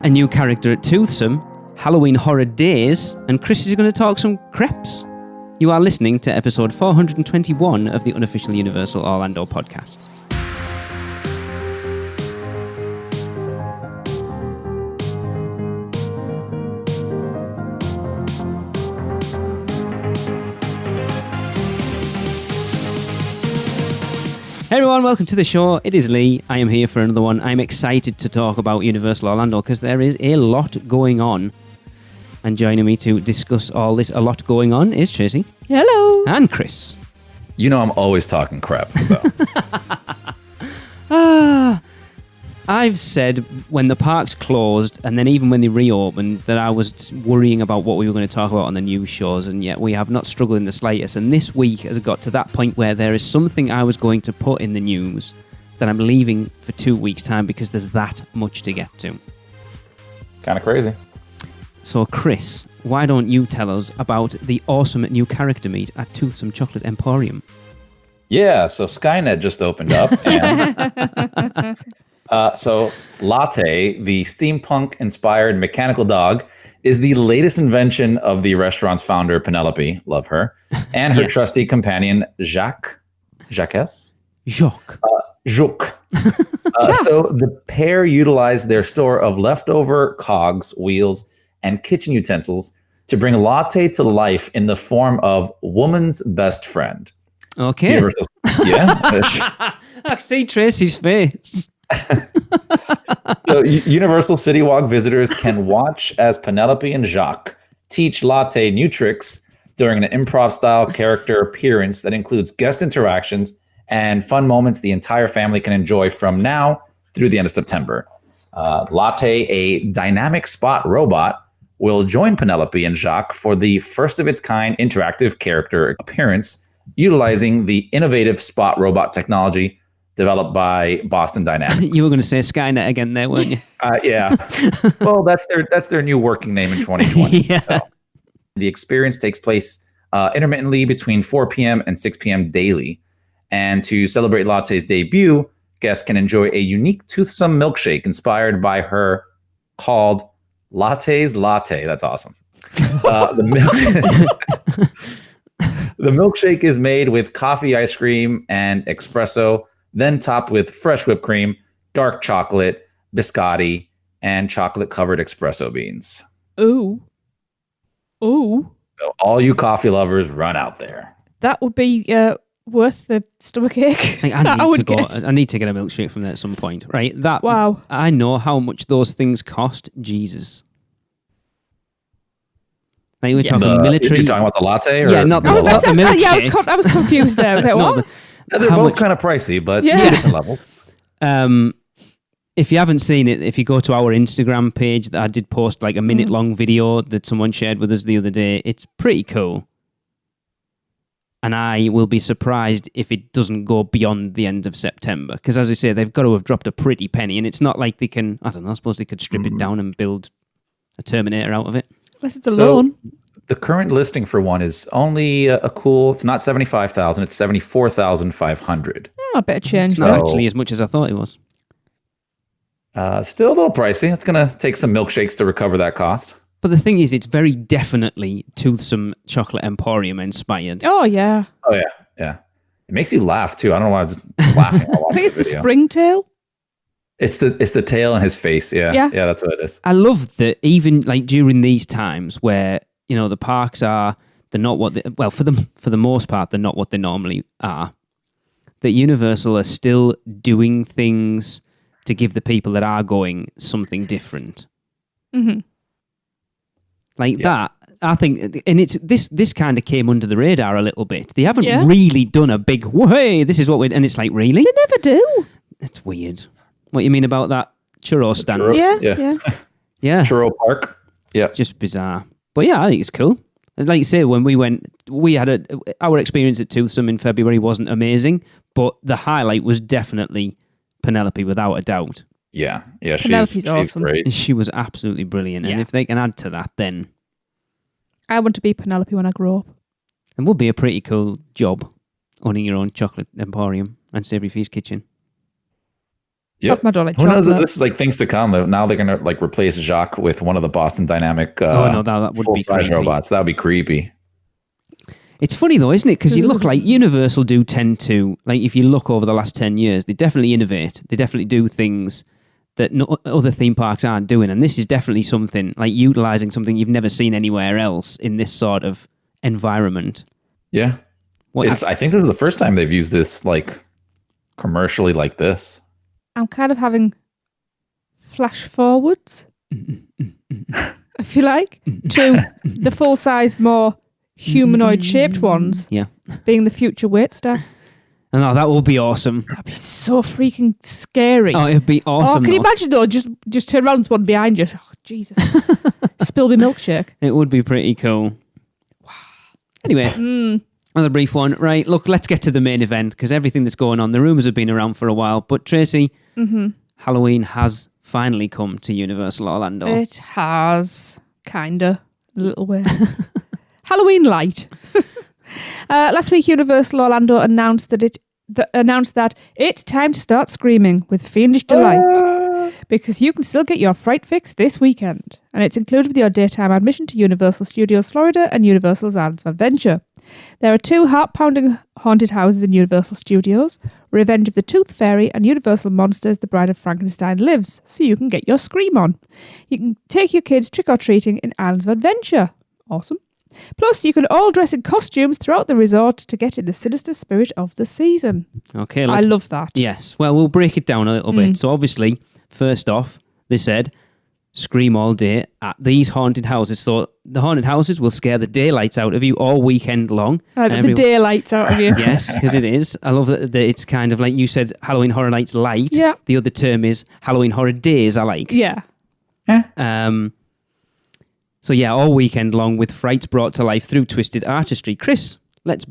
a new character at Toothsome, Halloween Horror Days, and Chris is going to talk some crepes. You are listening to episode 421 of the unofficial Universal Orlando podcast. Hey everyone, welcome to the show. It is Lee. I am here for another one. I'm excited to talk about Universal Orlando because there is a lot going on. And joining me to discuss all this a lot going on is Tracy. Hello. And Chris. You know I'm always talking crap, so. I've said when the parks closed and then even when they reopened that I was worrying about what we were going to talk about on the news shows, and yet we have not struggled in the slightest. And this week has got to that point where there is something I was going to put in the news that I'm leaving for 2 weeks' time because there's that much to get to. Kind of crazy. So, Chris, why don't you tell us about the awesome new character meet at Toothsome Chocolate Emporium? Yeah, so Skynet just opened up. And, so Latte, the steampunk-inspired mechanical dog, is the latest invention of the restaurant's founder, Penelope, love her, and her trusty companion, Jacques. So the pair utilized their store of leftover cogs, wheels, and kitchen utensils to bring Latte to life in the form of woman's best friend. Okay. Yeah. I see Tracy's face. So, Universal City Walk visitors can watch as Penelope and Jacques teach Latte new tricks during an improv-style character appearance that includes guest interactions and fun moments the entire family can enjoy from now through the end of September. Latte, a dynamic spot robot, will join Penelope and Jacques for the first-of-its-kind interactive character appearance utilizing the innovative spot robot technology developed by Boston Dynamics. You were going to say Skynet again there, weren't you? Yeah. Well, that's their new working name in 2020. Yeah. So. The experience takes place intermittently between 4 p.m. and 6 p.m. daily. And to celebrate Latte's debut, guests can enjoy a unique toothsome milkshake inspired by her called Latte's Latte. That's awesome. The milkshake is made with coffee ice cream and espresso, then topped with fresh whipped cream, dark chocolate, biscotti, and chocolate-covered espresso beans. Ooh. So all you coffee lovers, run out there. That would be worth the stomachache. I need to get a milkshake from there at some point, right? Wow. I know how much those things cost. Jesus. Like we're talking military. You're talking about the latte? Or yeah, not the milkshake. I was confused there. Like, what? They're both kind of pricey, but different level. If you haven't seen it, if you go to our Instagram page, that I did post like a minute-long video that someone shared with us the other day. It's pretty cool. And I will be surprised if it doesn't go beyond the end of September. Because as I say, they've got to have dropped a pretty penny. And it's not like they can, I don't know, I suppose they could strip it down and build a Terminator out of it. Unless it's a loan. The current listing for one is only it's not 75,000, it's 74,500. I better change It's not actually as much as I thought it was. Still a little pricey. It's going to take some milkshakes to recover that cost. But the thing is, it's very definitely Toothsome Chocolate Emporium inspired. Oh, yeah. Oh, yeah. It makes you laugh, too. I don't know why I was just laughing. I think it's the springtail. It's the tail and his face. Yeah, that's what it is. I love that even like during these times where, you know, the parks they're not what for the most part, they're not what they normally are. That Universal are still doing things to give the people that are going something different. Mm-hmm. That, I think, and it's this kind of came under the radar a little bit. They haven't really done a big, hey, this is what we're, and it's like, really? They never do. It's weird. What you mean about that churro stand? Yeah. Churro Park. Yeah. Just bizarre. But yeah, I think it's cool. Like you say, when we went, our experience at Toothsome in February wasn't amazing, but the highlight was definitely Penelope, without a doubt. Yeah. Penelope's awesome. Great. She was absolutely brilliant. And if they can add to that, then I want to be Penelope when I grow up. It would be a pretty cool job, owning your own chocolate emporium and Savoury Feast kitchen. Yep. Madonna Who knows if chocolate. this is like things to come? Now they're gonna like replace Jacques with one of the Boston Dynamic that would be full-size creepy. robots. That would be creepy. It's funny though, isn't it? Because you look like Universal do tend to, like if you look over the last 10 years, they definitely innovate. They definitely do things that no other theme parks aren't doing. And this is definitely something, like utilising something you've never seen anywhere else in this sort of environment. Yeah. I think this is the first time they've used this like commercially like this. I'm kind of having flash forwards, I feel like, to the full-size, more humanoid-shaped ones. Yeah. Being the future wait staff. And that will be awesome. That'd be so freaking scary. Oh, it'd be awesome. Oh, can you imagine though? Just turn around and there's one behind you. Oh, Jesus. Spill me milkshake. It would be pretty cool. Wow. Anyway, another brief one. Right, look, let's get to the main event because everything that's going on, the rumours have been around for a while. But Tracy, Halloween has finally come to Universal Orlando. It has. Kinda. A little way. Halloween light. Last week, Universal Orlando announced that it's time to start screaming with fiendish delight because you can still get your fright fix this weekend, and it's included with your daytime admission to Universal Studios Florida and Universal's Islands of Adventure. There are 2 heart-pounding haunted houses in Universal Studios, Revenge of the Tooth Fairy and Universal Monsters The Bride of Frankenstein Lives, so you can get your scream on. You can take your kids trick-or-treating in Islands of Adventure. Awesome. Plus, you can all dress in costumes throughout the resort to get in the sinister spirit of the season. Okay, I love that. Yes. Well, we'll break it down a little bit. So obviously, first off, they said scream all day at these haunted houses. So the haunted houses will scare the daylights out of you all weekend long. The daylights out of you. Yes, because it is. I love that it's kind of like you said, Halloween Horror Nights light. Yeah. The other term is Halloween Horror Days, I like. Yeah. So yeah, all weekend long with frights brought to life through twisted artistry. Chris, let's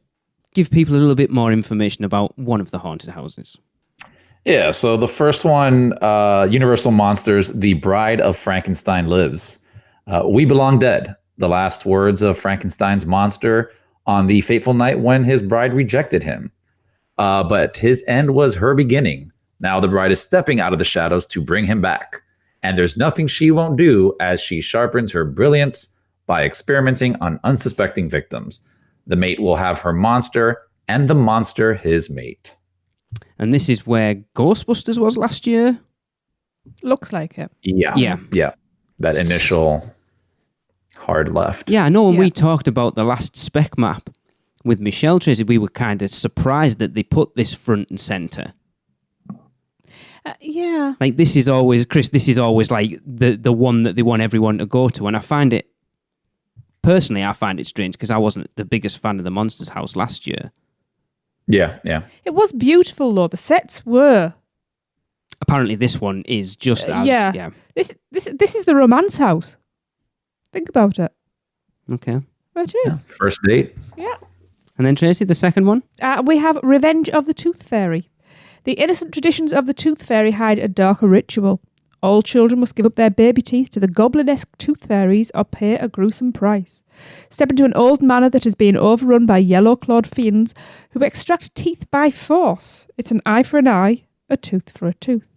give people a little bit more information about one of the haunted houses. Yeah, so the first one, Universal Monsters, The Bride of Frankenstein Lives. We belong dead. The last words of Frankenstein's monster on the fateful night when his bride rejected him. But his end was her beginning. Now the bride is stepping out of the shadows to bring him back. And there's nothing she won't do as she sharpens her brilliance by experimenting on unsuspecting victims. The mate will have her monster, and the monster his mate. And this is where Ghostbusters was last year? Looks like it. Yeah. That initial hard left. Yeah, I know when we talked about the last spec map with Michelle Tracy, we were kind of surprised that they put this front and centre. Yeah. Like this is always like the one that they want everyone to go to. And I find it strange because I wasn't the biggest fan of the Monsters house last year. Yeah. It was beautiful though. The sets were. Apparently this one is just as... Yeah. This is the romance house. Think about it. Okay. It is. Yeah. First date. Yeah. And then Tracy, the second one? We have Revenge of the Tooth Fairy. The innocent traditions of the Tooth Fairy hide a darker ritual. All children must give up their baby teeth to the goblin-esque tooth fairies or pay a gruesome price. Step into an old manor that has been overrun by yellow-clawed fiends who extract teeth by force. It's an eye for an eye, a tooth for a tooth.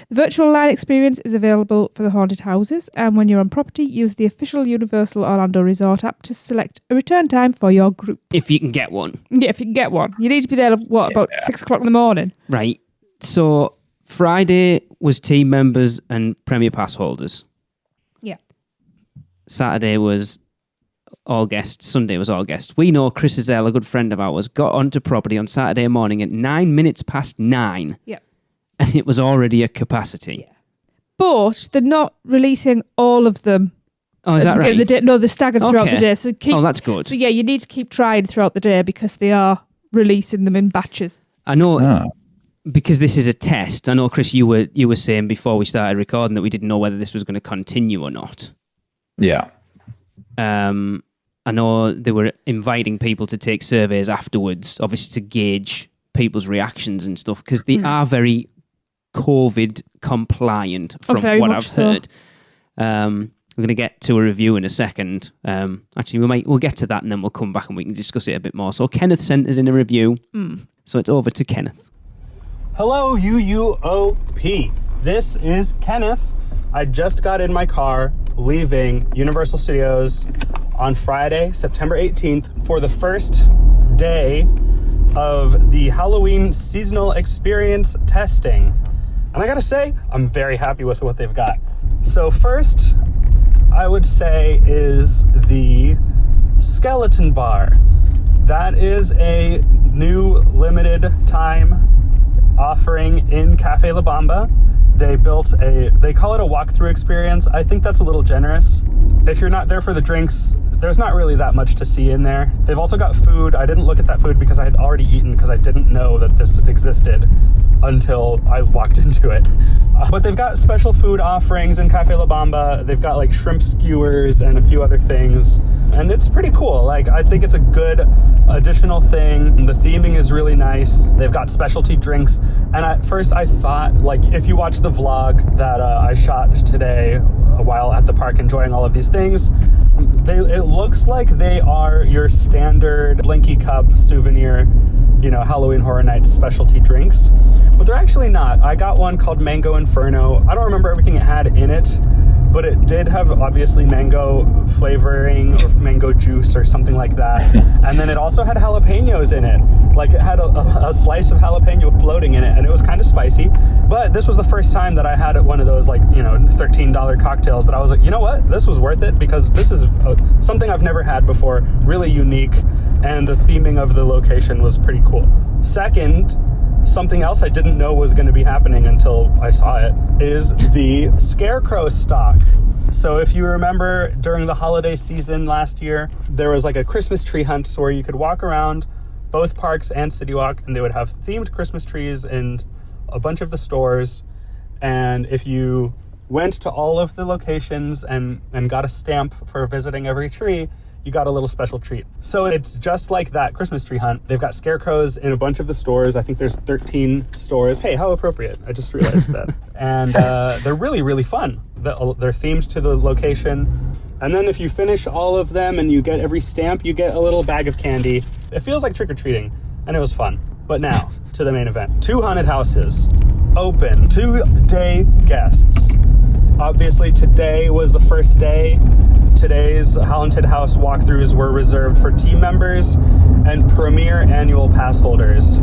The virtual line experience is available for the haunted houses, and when you're on property, use the official Universal Orlando Resort app to select a return time for your group. If you can get one. Yeah, if you can get one. You need to be there, about 6 o'clock in the morning? Right. So Friday was team members and Premier Pass holders. Yeah. Saturday was all guests. Sunday was all guests. We know Chris Azell, a good friend of ours, got onto property on Saturday morning at 9:09. Yeah. And it was already at capacity. Yeah. But they're not releasing all of them. Oh, is that right? They're staggered throughout the day. So that's good. So yeah, you need to keep trying throughout the day because they are releasing them in batches. I know, because this is a test. I know, Chris, you were saying before we started recording that we didn't know whether this was going to continue or not. Yeah. I know they were inviting people to take surveys afterwards, obviously to gauge people's reactions and stuff, because they are very COVID compliant from what I've heard. We're going to get to a review in a second. Actually, we'll get to that and then we'll come back and we can discuss it a bit more. So Kenneth sent us in a review. So it's over to Kenneth. Hello, UUOP. This is Kenneth. I just got in my car leaving Universal Studios on Friday, September 18th for the first day of the Halloween seasonal experience testing. And I gotta say, I'm very happy with what they've got. So first, I would say is the Skeleton Bar. That is a new limited time offering in Cafe La Bamba. They call it a walkthrough experience. I think that's a little generous. If you're not there for the drinks, there's not really that much to see in there. They've also got food. I didn't look at that food because I had already eaten because I didn't know that this existed until I walked into it. But they've got special food offerings in Cafe La Bamba. They've got like shrimp skewers and a few other things. And it's pretty cool. Like, I think it's a good additional thing. The theming is really nice. They've got specialty drinks. And at first I thought, like, if you watch the vlog that I shot today while at the park enjoying all of these things, it looks like they are your standard Blinky Cup souvenir, you know, Halloween Horror Nights specialty drinks. But they're actually not. I got one called Mango Inferno. I don't remember everything it had in it, but it did have obviously mango flavoring or mango juice or something like that. And then it also had jalapenos in it. Like, it had a slice of jalapeno floating in it, and it was kind of spicy. But this was the first time that I had one of those, like, you know, $13 cocktails that I was like, you know what? This was worth it because this is something I've never had before, really unique, and the theming of the location was pretty cool. Second, something else I didn't know was going to be happening until I saw it is the Scarecrow stock. So if you remember during the holiday season last year, there was like a Christmas tree hunt where you could walk around both parks and City Walk, and they would have themed Christmas trees in a bunch of the stores. And if you went to all of the locations and got a stamp for visiting every tree, you got a little special treat. So it's just like that Christmas tree hunt. They've got scarecrows in a bunch of the stores. I think there's 13 stores. Hey, how appropriate. I just realized that. And they're really, really fun. They're themed to the location. And then if you finish all of them and you get every stamp, you get a little bag of candy. It feels like trick-or-treating, and it was fun. But now, to the main event. 2 haunted houses, open, 2-day guests. Obviously, today was the first day. Today's Haunted House walkthroughs were reserved for team members and premier annual pass holders.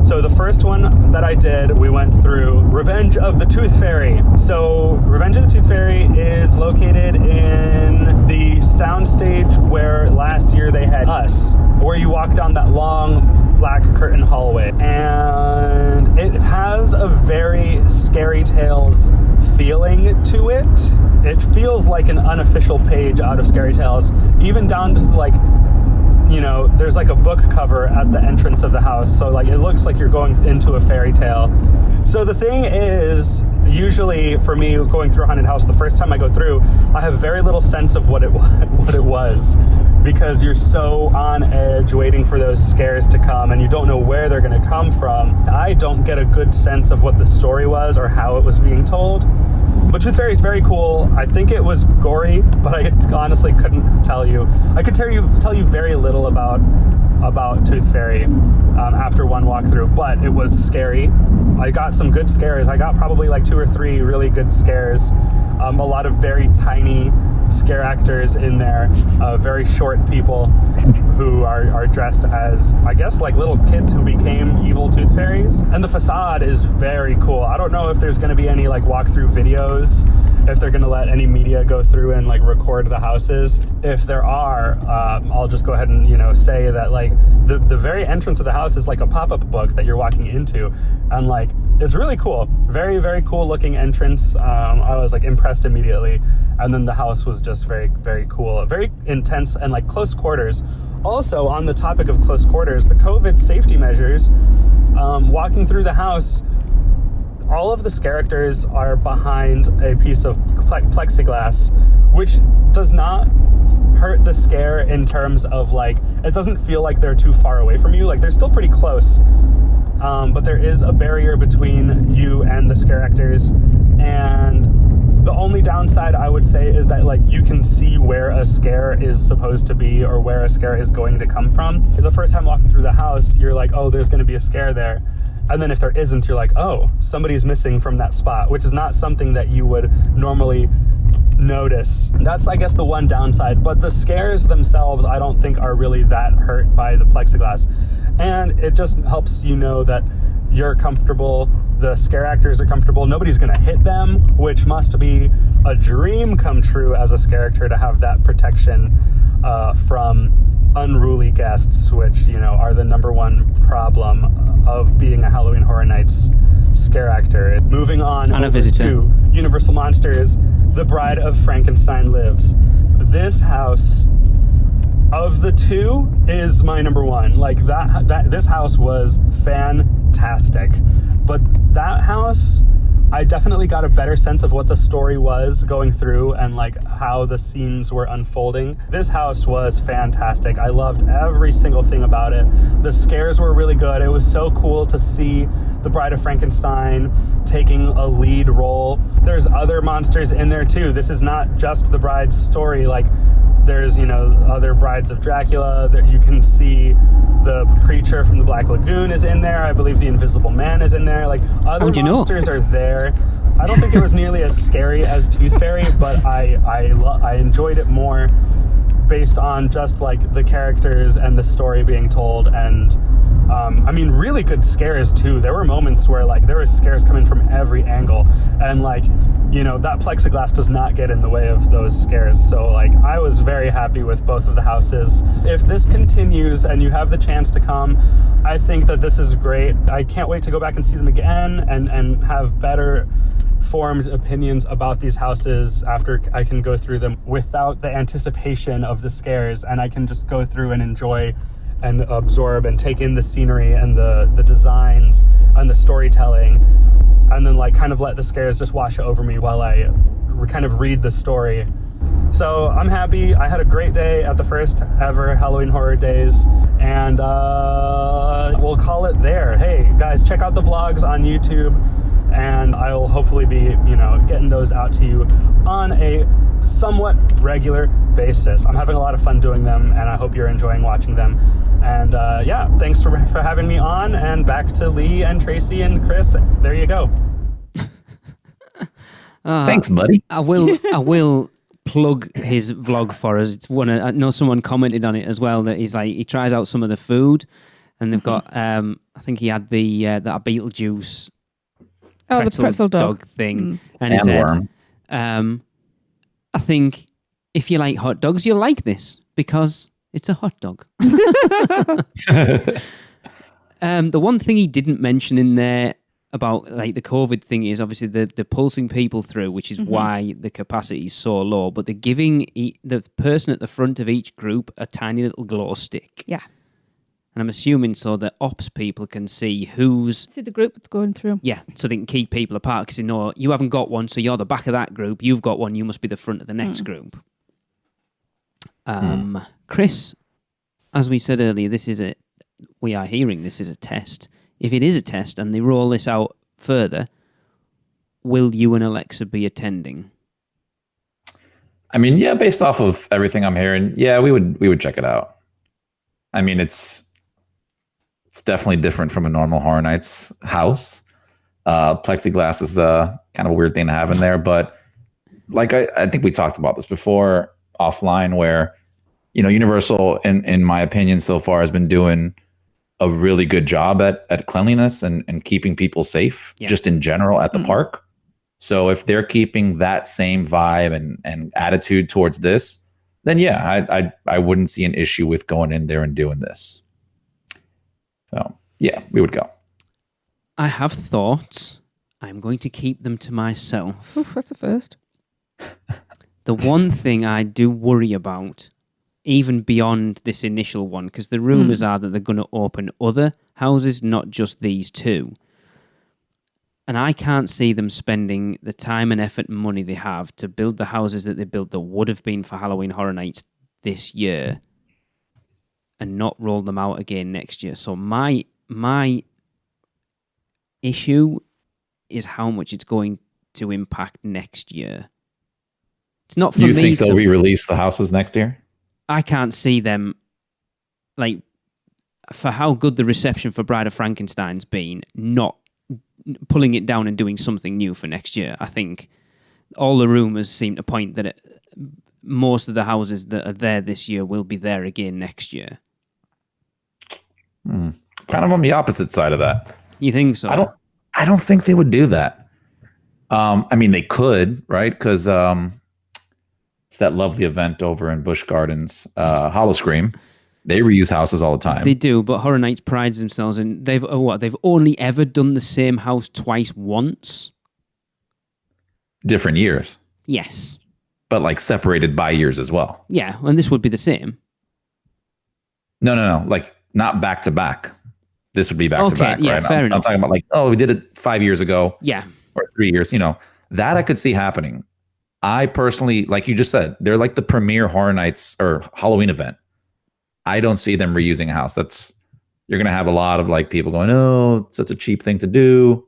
So the first one that I did, we went through Revenge of the Tooth Fairy. So Revenge of the Tooth Fairy is located in the soundstage where last year they had Us, where you walk down that long black curtain hallway. And it has a very Scary Tales feeling to it. It feels like an unofficial page out of Scary Tales, even down to like, you know, there's like a book cover at the entrance of the house. So like, it looks like you're going into a fairy tale. So the thing is, usually for me going through a haunted house, the first time I go through, I have very little sense of what it was, because you're so on edge waiting for those scares to come and you don't know where they're going to come from. I don't get a good sense of what the story was or how it was being told. But Tooth Fairy is very cool. I think it was gory, but I honestly couldn't tell you. I could tell you very little about Tooth Fairy after one walkthrough, but it was scary. I got some good scares. I got probably like 2 or 3 really good scares. A lot of very tiny scare actors in there, very short people who are dressed as, I guess, like little kids who became evil tooth fairies. And the facade is very cool. I don't know if there's going to be any like walkthrough videos, if they're going to let any media go through and like record the houses. If there are, I'll just go ahead and, you know, say that like the very entrance of the house is like a pop-up book that you're walking into, and like it's really cool. Very, very cool looking entrance. I was like impressed immediately. And then the house was just very, very cool, very intense and like close quarters. Also, on the topic of close quarters, the COVID safety measures, walking through the house, all of the characters are behind a piece of plexiglass, which does not hurt the scare in terms of like, it doesn't feel like they're too far away from you. Like, they're still pretty close. But there is a barrier between you and the scare actors, and the only downside I would say is that like you can see where a scare is supposed to be or where a scare is going to come from. The first time walking through the house, you're like, oh, there's going to be a scare there. And then if there isn't, you're like, oh, somebody's missing from that spot, which is not something that you would normally notice. That's, I guess, the one downside. But the scares themselves, I don't think are really that hurt by the plexiglass. And it just helps you know that you're comfortable, the scare actors are comfortable, nobody's gonna hit them, which must be a dream come true as a scare actor, to have that protection from unruly guests, which, you know, are the number one problem of being a Halloween Horror Nights scare actor. Moving on And a over visitor. to Universal Monsters, The Bride of Frankenstein Lives. This house, of the two, is my number one. Like that this house was fantastic. But that house, I definitely got a better sense of what the story was going through and like how the scenes were unfolding. This house was fantastic. I loved every single thing about it. The scares were really good. It was so cool to see the Bride of Frankenstein taking a lead role. There's other monsters in there too. This is not just the bride's story. Like, there's, you know, other brides of Dracula. That you can see the creature from the Black Lagoon is in there. I believe the Invisible Man is in there. Like, other monsters are there. I don't think it was nearly as scary as Tooth Fairy, but I enjoyed it more based on just like the characters and the story being told. And I mean, really good scares too. There were moments where like there were scares coming from every angle, and like, you know, that plexiglass does not get in the way of those scares. So like, I was very happy with both of the houses. If this continues and you have the chance to come, I think that this is great. I can't wait to go back and see them again and have better formed opinions about these houses after I can go through them without the anticipation of the scares, and I can just go through and enjoy and absorb and take in the scenery and the designs and the storytelling, and then like kind of let the scares just wash over me while I kind of read the story. So I'm happy. I had a great day at the first ever Halloween Horror Days, and we'll call it there. Hey guys, check out the vlogs on YouTube, and I'll hopefully be, you know, getting those out to you on a somewhat regular basis. I'm having a lot of fun doing them, and I hope you're enjoying watching them. And yeah, thanks for having me on, and back to Lee and Tracy and Chris. There you go. Thanks, buddy. I will plug his vlog for us. It's one. I know someone commented on it as well that he's like, he tries out some of the food, and they've got. I think he had the that Beetlejuice. Oh, the pretzel dog thing, and he said, I think if you like hot dogs, you'll like this because it's a hot dog. The one thing he didn't mention in there about like the COVID thing is obviously the pulsing people through, which is why the capacity is so low. But they're giving the person at the front of each group a tiny little glow stick. Yeah. And I'm assuming so that ops people can see who's... See the group that's going through. Yeah, so they can keep people apart because they know you haven't got one, so you're the back of that group. You've got one, you must be the front of the next group. Chris, as we said earlier, we are hearing this is a test. If it is a test and they roll this out further, will you and Alexa be attending? I mean, yeah, based off of everything I'm hearing, yeah, we would check it out. I mean, it's definitely different from a normal Horror Nights house. Plexiglass is kind of a weird thing to have in there, but like I think we talked about this before offline, where, you know, Universal, in my opinion, so far has been doing a really good job at cleanliness and keeping people safe, just in general at the park. So if they're keeping that same vibe and attitude towards this, then yeah, I wouldn't see an issue with going in there and doing this. So yeah, we would go. I have thoughts. I'm going to keep them to myself. Oof, that's a first. The one thing I do worry about, even beyond this initial one, because the rumours are that they're going to open other houses, not just these two. And I can't see them spending the time and effort and money they have to build the houses that they built that would have been for Halloween Horror Nights this year and not roll them out again next year. So my issue is how much it's going to impact next year. It's not for me. Do you think they'll re-release the houses next year? I can't see them, like, for how good the reception for Bride of Frankenstein's been, not pulling it down and doing something new for next year. I think all the rumours seem to point that most of the houses that are there this year will be there again next year. Kind of on the opposite side of that. You think so? I don't think they would do that. I mean, they could, right? Because it's that lovely event over in Busch Gardens, Hollowscream. They reuse houses all the time. They do, but Horror Nights prides themselves in they've only ever done the same house twice once. Different years. Yes. But like separated by years as well. Yeah, and this would be the same. No. Like not back to back. This would be back to back. Yeah, right? fair enough. I'm talking about like, oh, we did it 5 years ago. Yeah. Or 3 years. That I could see happening. I personally, like you just said, they're like the premier Horror Nights or Halloween event. I don't see them reusing a house. You're going to have a lot of like people going, oh, it's such a cheap thing to do.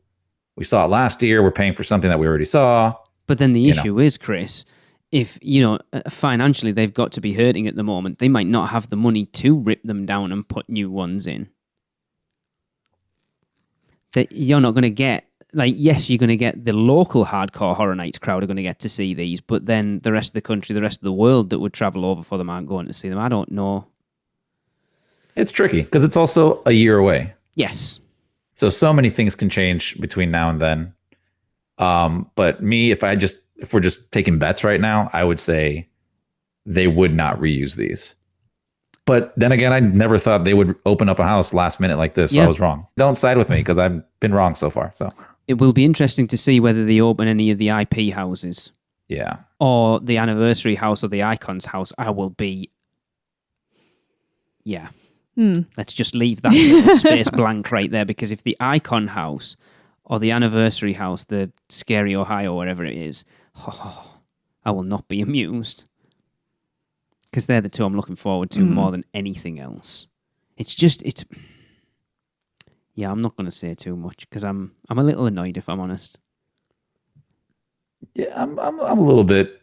We saw it last year. We're paying for something that we already saw. But then the issue is, Chris, if, financially they've got to be hurting at the moment, they might not have the money to rip them down and put new ones in. That you're not going to get, like, yes, you're going to get the local hardcore Horror Nights crowd are going to get to see these, but then the rest of the country, the rest of the world that would travel over for them aren't going to see them. I don't know. It's tricky because it's also a year away. Yes. So many things can change between now and then. But me, if we're just taking bets right now, I would say they would not reuse these. But then again, I never thought they would open up a house last minute like this. So I was wrong. Don't side with me because I've been wrong so far. So it will be interesting to see whether they open any of the IP houses. Yeah. Or the anniversary house or the Icons house. I will be. Yeah. Let's just leave that little space blank right there, because if the Icon house or the anniversary house, the Scary Ohio, whatever it is, I will not be amused. Because they're the two I'm looking forward to more than anything else. Yeah, I'm not going to say too much because I'm a little annoyed, if I'm honest. Yeah, I'm a little bit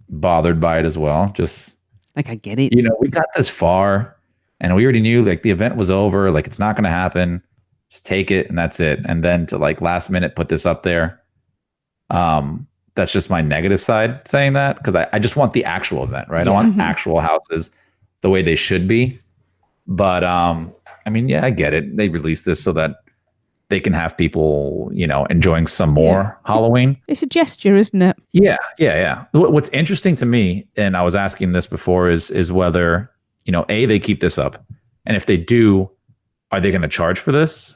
bothered by it as well. Just like, I get it. We got this far and we already knew like the event was over, like it's not going to happen. Just take it and that's it. And then to like last minute put this up there. That's just my negative side saying that, because I just want the actual event, right? I want actual houses the way they should be. But I mean, yeah, I get it. They released this so that they can have people, enjoying some more Halloween. It's a gesture, isn't it? Yeah. What's interesting to me, and I was asking this before, is whether, they keep this up. And if they do, are they going to charge for this?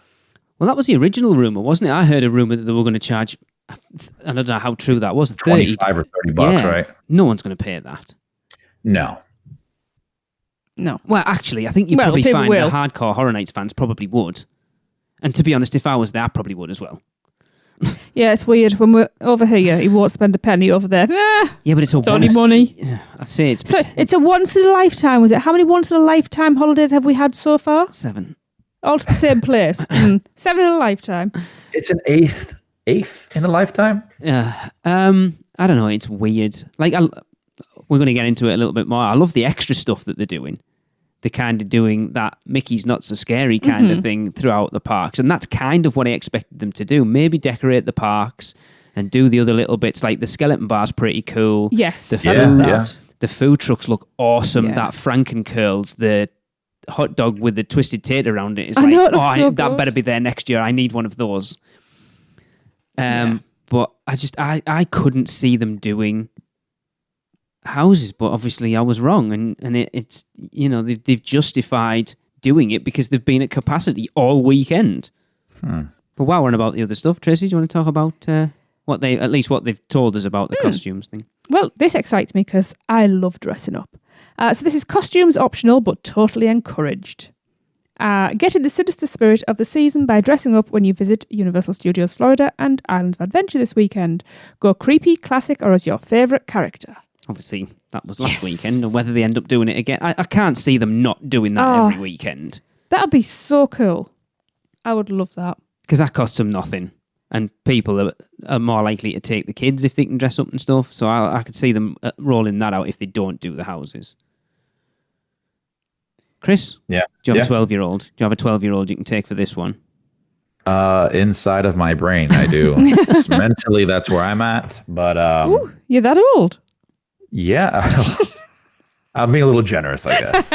Well, that was the original rumor, wasn't it? I heard a rumor that they were going to charge, I don't know how true that was, 25 or $30, right? No one's going to pay that. No. Well, actually, I think you'd probably find the hardcore Horror Nights fans probably would. And to be honest, if I was there, I probably would as well. Yeah, it's weird. When we're over here, he won't spend a penny. Over there, yeah, but it's only money. Yeah, I'd say it's... So it's a once in a lifetime, was it? How many once in a lifetime holidays have we had so far? 7. All to the same place. 7 in a lifetime. It's an eighth in a lifetime? Yeah. I don't know. It's weird. Like, we're going to get into it a little bit more. I love the extra stuff that they're doing. They're kind of doing that Mickey's Not So Scary kind of thing throughout the parks. And that's kind of what I expected them to do. Maybe decorate the parks and do the other little bits. Like the skeleton bar's pretty cool. Yes. The food trucks look awesome. Yeah. That Franken-Curls, the hot dog with the twisted tater around it is that better be there next year. I need one of those. But I couldn't see them doing houses, but obviously I was wrong, and it's they've justified doing it because they've been at capacity all weekend. But while we're on about the other stuff, Tracy, do you want to talk about what they've told us about the costumes thing? Well, this excites me because I love dressing up. So this is costumes optional, but totally encouraged. Get in the sinister spirit of the season by dressing up when you visit Universal Studios Florida and Islands of Adventure this weekend. Go creepy, classic, or as your favourite character. Obviously, that was last weekend, and whether they end up doing it again, I can't see them not doing that every weekend. That would be so cool. I would love that. Because that costs them nothing, and people are more likely to take the kids if they can dress up and stuff, so I could see them rolling that out if they don't do the houses. Chris? Yeah. Do you have Yeah. a 12-year-old? Do you have a 12-year-old you can take for this one? Inside of my brain, I do. Mentally, that's where I'm at. But Ooh, you're that old. yeah, I'm being a little generous, I guess.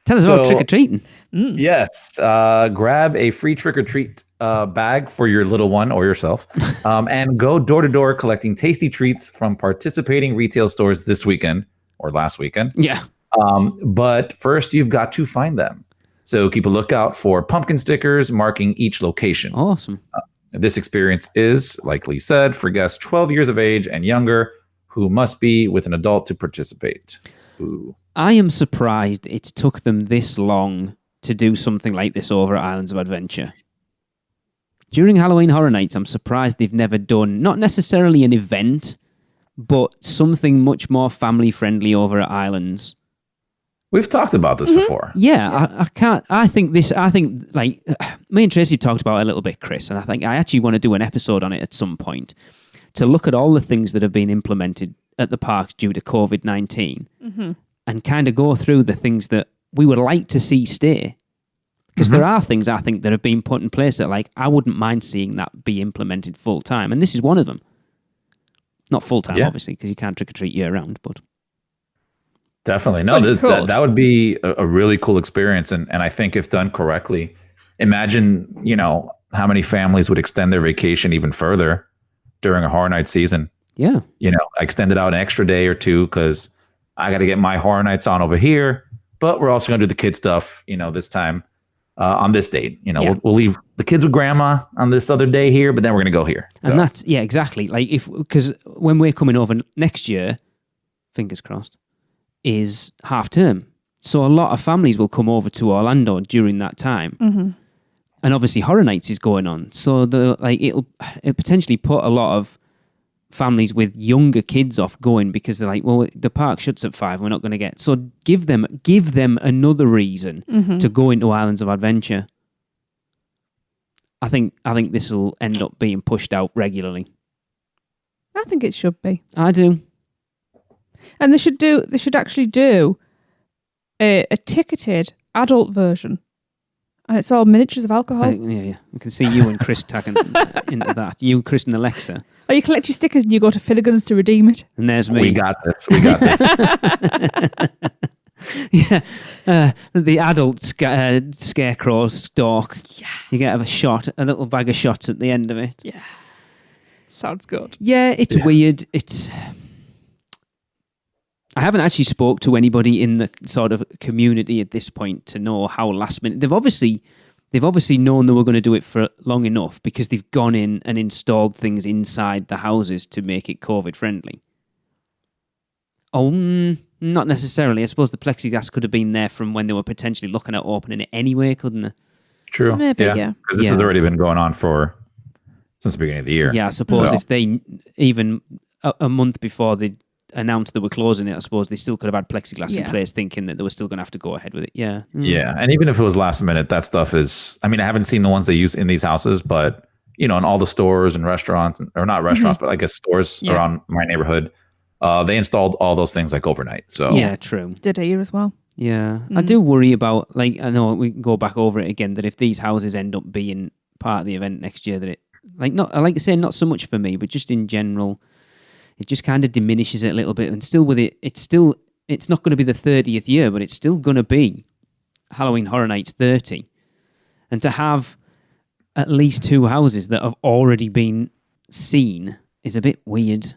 Tell us about trick-or-treating. Yes. Grab a free trick-or-treat bag for your little one or yourself, and go door-to-door collecting tasty treats from participating retail stores this weekend or last weekend. Yeah. But first, you've got to find them. So keep a lookout for pumpkin stickers marking each location. Awesome. This experience is, like Lee said, for guests 12 years of age and younger who must be with an adult to participate. Ooh. I am surprised it took them this long to do something like this over at Islands of Adventure. During Halloween Horror Nights, I'm surprised they've never done, not necessarily an event, but something much more family-friendly over at Islands. We've talked about this before. Yeah, I can't. I think like me and Tracy talked about it a little bit, Chris, and I actually want to do an episode on it at some point to look at all the things that have been implemented at the parks due to COVID-19 and kind of go through the things that we would like to see stay. Because there are things I think that have been put in place that, like, I wouldn't mind seeing that be implemented full time, and this is one of them. Not full time, obviously, because you can't trick or treat year round, but. Definitely. No, that would be a really cool experience. And I think if done correctly, imagine, how many families would extend their vacation even further during a Horror Night season. Yeah. Extend it out an extra day or two because I got to get my Horror Nights on over here. But we're also going to do the kid stuff, this time on this date. We'll leave the kids with grandma on this other day here, but then we're going to go here. So. And that's, exactly. Like because when we're coming over next year, fingers crossed, is half term. So a lot of families will come over to Orlando during that time. Mm-hmm. And obviously Horror Nights is going on. So it'll potentially put a lot of families with younger kids off going because they're like, well, the park shuts at 5. We're not going to get. So give them another reason to go into Islands of Adventure. I think this will end up being pushed out regularly. I think it should be. I do. And they should actually do a ticketed adult version. And it's all miniatures of alcohol. Yeah. I can see you and Chris tagging into that. You, Chris, and Alexa. Oh, you collect your stickers and you go to Finnegan's to redeem it. And there's me. We got this. Yeah. The adult scarecrow stalk. Yeah. You get a little bag of shots at the end of it. Yeah. Sounds good. Yeah, it's weird. I haven't actually spoke to anybody in the sort of community at this point to know how last minute. They've obviously known they were going to do it for long enough because they've gone in and installed things inside the houses to make it COVID friendly. Oh, not necessarily. I suppose the plexiglass could have been there from when they were potentially looking at opening it anyway, couldn't they? True. Maybe, yeah. Because this has already been going on since the beginning of the year. Yeah, I suppose if they even a month before they announced they were closing it, I suppose they still could have had plexiglass in place thinking that they were still going to have to go ahead with it. Yeah. Yeah. And even if it was last minute, that stuff is, I haven't seen the ones they use in these houses, but, in all the stores and restaurants, or not restaurants, but I guess stores around my neighborhood, they installed all those things like overnight. So yeah, true. Did here as well. Yeah. I do worry about, I know we can go back over it again, that if these houses end up being part of the event next year, that not so much for me, but just in general, it just kind of diminishes it a little bit. And still with it, it's not going to be the 30th year, but it's still going to be Halloween Horror Nights 30. And to have at least 2 houses that have already been seen is a bit weird.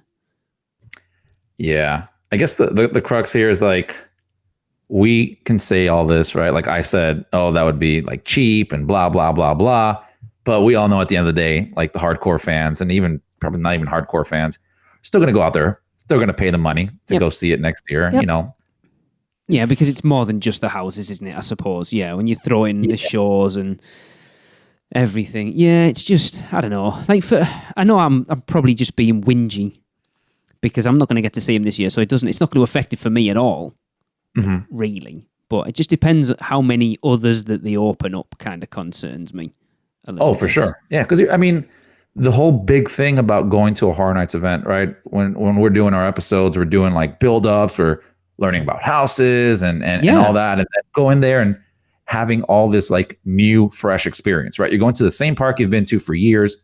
Yeah. I guess the crux here is we can say all this, right? Like I said, oh, that would be cheap and blah, blah, blah, blah. But we all know at the end of the day, the hardcore fans and even probably not even hardcore fans, still going to go out there, still going to pay the money to go see it next year, Yeah, because it's more than just the houses, isn't it, I suppose? Yeah, when you throw in the shows and everything. Yeah, it's just, I don't know. I know I'm probably just being whingy because I'm not going to get to see him this year, so it's not going to affect it for me at all, really. But it just depends how many others that they open up kind of concerns me a little bit. For sure. Yeah, because, the whole big thing about going to a Horror Nights event, right? When we're doing our episodes, we're doing build-ups, we're learning about houses and all that, and then going there and having all this like new, fresh experience, right? You're going to the same park you've been to for years,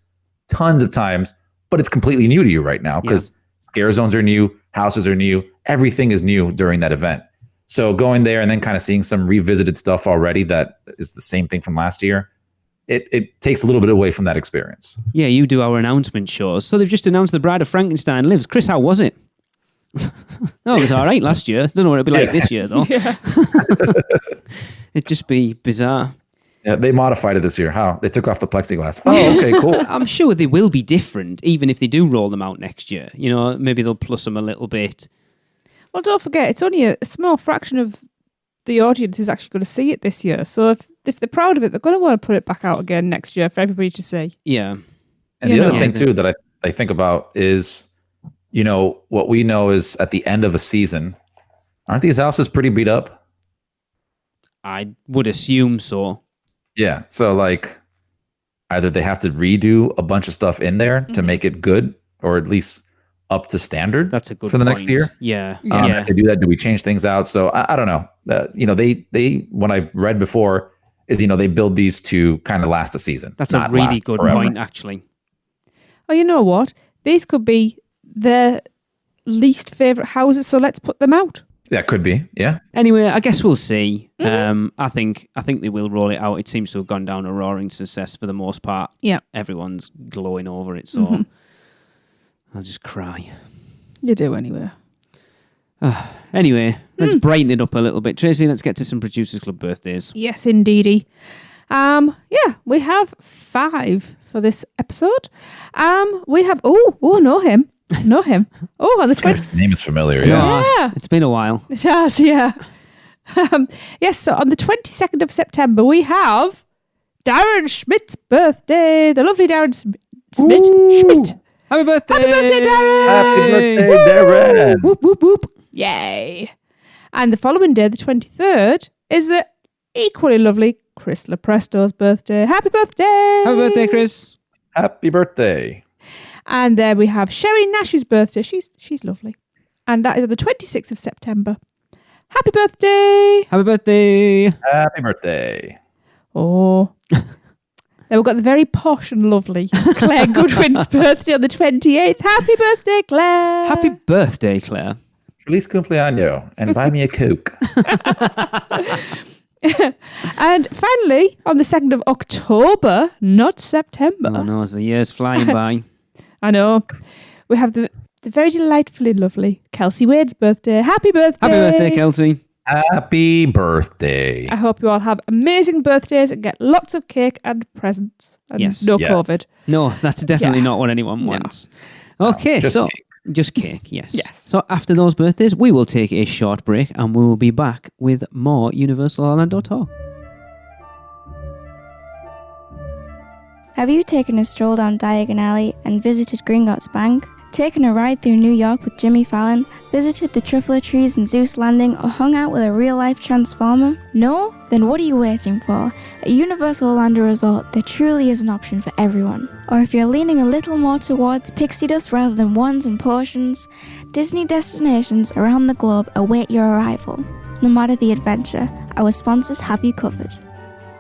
tons of times, but it's completely new to you right now because scare zones are new, houses are new, everything is new during that event. So going there and then kind of seeing some revisited stuff already that is the same thing from last year, it takes a little bit away from that experience. Yeah, you do our announcement shows. So they've just announced The Bride of Frankenstein lives. Chris, how was it? No, it was all right last year. Don't know what it'd be like this year, though. Yeah. It'd just be bizarre. Yeah, they modified it this year. How? They took off the plexiglass. Oh, okay, cool. I'm sure they will be different, even if they do roll them out next year. You know, maybe they'll plus them a little bit. Well, don't forget, it's only a small fraction of the audience is actually going to see it this year. So if they're proud of it, they're going to want to put it back out again next year for everybody to see. Yeah. And the other thing, too, that I think about is, you know, what we know is at the end of a season, aren't these houses pretty beat up? I would assume so. Yeah. So, like, either they have to redo a bunch of stuff in there to make it good, or at least up to standard. That's a good for the point. next year. Yeah. If they do that, do we change things out? So I don't know. You know, they what I've read before is, you know, they build these to kind of last a season. That's a really good point, actually. Oh, you know what? These could be their least favorite houses, so let's put them out. That could be, yeah. Anyway, I guess we'll see. I think they will roll it out. It seems to have gone down a roaring success for the most part. Yeah. Everyone's glowing over it, so I'll just cry. You do anyway. Anyway, let's brighten it up a little bit. Tracy, let's get to some Producers Club birthdays. Yes, indeedy. Yeah, we have 5 for this episode. We have know him. Know him. Oh, on the His name is familiar. Yeah. It's been a while. It has, yeah. Yes, so on the 22nd of September, we have Darren Schmidt's birthday. The lovely Darren Schmidt. Happy birthday! Happy birthday, Darren! Happy birthday, Darren! Whoop, whoop, whoop. Yay. And the following day, the 23rd, is the equally lovely Chris Lepresto's birthday. Happy birthday! Happy birthday, Chris. Happy birthday. And then we have Sherry Nash's birthday. She's lovely. And that is on the 26th of September. Happy birthday! Happy birthday! Happy birthday. Oh. Then we've got the very posh and lovely Claire Goodwin's birthday on the 28th. Happy birthday, Claire! Happy birthday, Claire. Feliz cumpleaños and buy me a Coke. And finally, on the 2nd of October, not September. Oh no, as the year's flying by. I know. We have the very delightfully lovely Kelsey Wade's birthday. Happy birthday! Happy birthday, Kelsey. Happy birthday. I hope you all have amazing birthdays and get lots of cake and presents. And no COVID. No, that's definitely not what anyone wants. Okay, just just cake, yes. Yes. So after those birthdays, we will take a short break and we will be back with more Universal Orlando talk. Have you taken a stroll down Diagon Alley and visited Gringotts Bank? Taken a ride through New York with Jimmy Fallon? Visited the Truffler Trees and Zeus Landing or hung out with a real-life Transformer? No? Then what are you waiting for? At Universal Orlando Resort, there truly is an option for everyone. Or if you're leaning a little more towards pixie dust rather than ones and portions, Disney destinations around the globe await your arrival. No matter the adventure, our sponsors have you covered.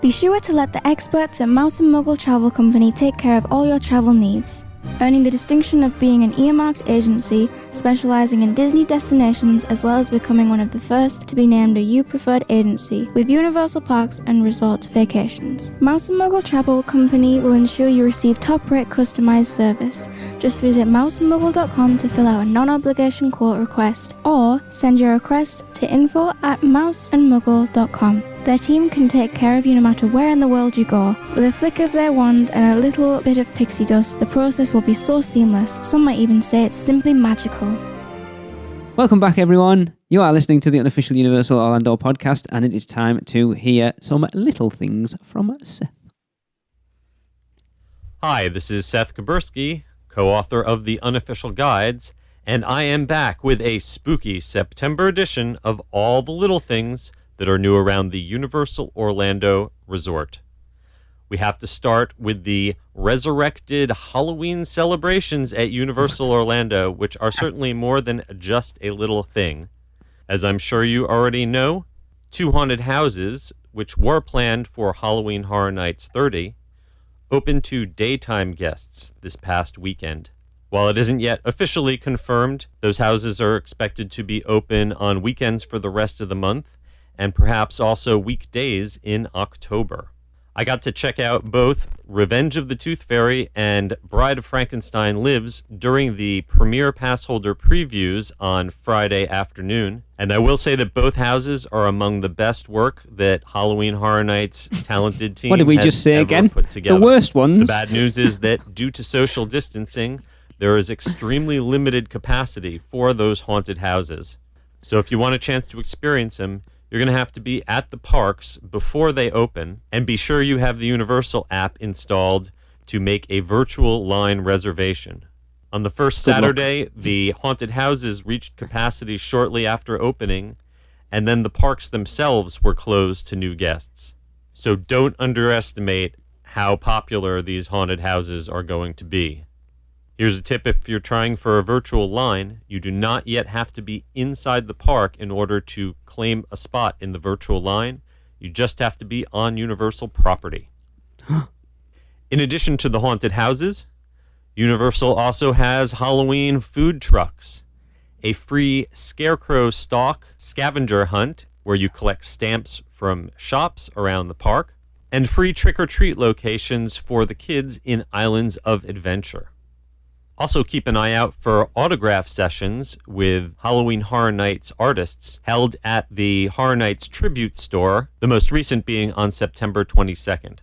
Be sure to let the experts at Mouse Muggle Travel Company take care of all your travel needs. Earning the distinction of being an earmarked agency specializing in Disney destinations, as well as becoming one of the first to be named a U Preferred agency with Universal Parks and Resorts Vacations. Mouse Muggle Travel Company will ensure you receive top-rate customized service. Just visit mousemuggle.com to fill out a non-obligation quote request or send your request to info@mouseandmuggle.com. Their team can take care of you no matter where in the world you go. With a flick of their wand and a little bit of pixie dust, the process will be so seamless, some might even say it's simply magical. Welcome back, everyone. You are listening to the unofficial Universal Orlando podcast, and it is time to hear some little things from Seth. Hi, this is Seth Kabursky, co-author of the Unofficial Guides, and I am back with a spooky September edition of All the Little Things that are new around the Universal Orlando Resort. We have to start with the resurrected Halloween celebrations at Universal Orlando, which are certainly more than just a little thing. As I'm sure you already know, 2 haunted houses, which were planned for Halloween Horror Nights 30, opened to daytime guests this past weekend. While it isn't yet officially confirmed, those houses are expected to be open on weekends for the rest of the month, and perhaps also weekdays in October. I got to check out both Revenge of the Tooth Fairy and Bride of Frankenstein Lives during the premiere pass holder previews on Friday afternoon, and I will say that both houses are among the best work that Halloween Horror Nights' talented team What did we has just say ever again? put together. The worst ones. The bad news is that due to social distancing, there is extremely limited capacity for those haunted houses. So if you want a chance to experience them, you're going to have to be at the parks before they open, and be sure you have the Universal app installed to make a virtual line reservation. On the first Saturday, the haunted houses reached capacity shortly after opening, and then the parks themselves were closed to new guests. So don't underestimate how popular these haunted houses are going to be. Here's a tip: if you're trying for a virtual line, you do not yet have to be inside the park in order to claim a spot in the virtual line. You just have to be on Universal property. In addition to the haunted houses, Universal also has Halloween food trucks, a free scarecrow stalk scavenger hunt where you collect stamps from shops around the park, and free trick-or-treat locations for the kids in Islands of Adventure. Also keep an eye out for autograph sessions with Halloween Horror Nights artists held at the Horror Nights Tribute Store, the most recent being on September 22nd.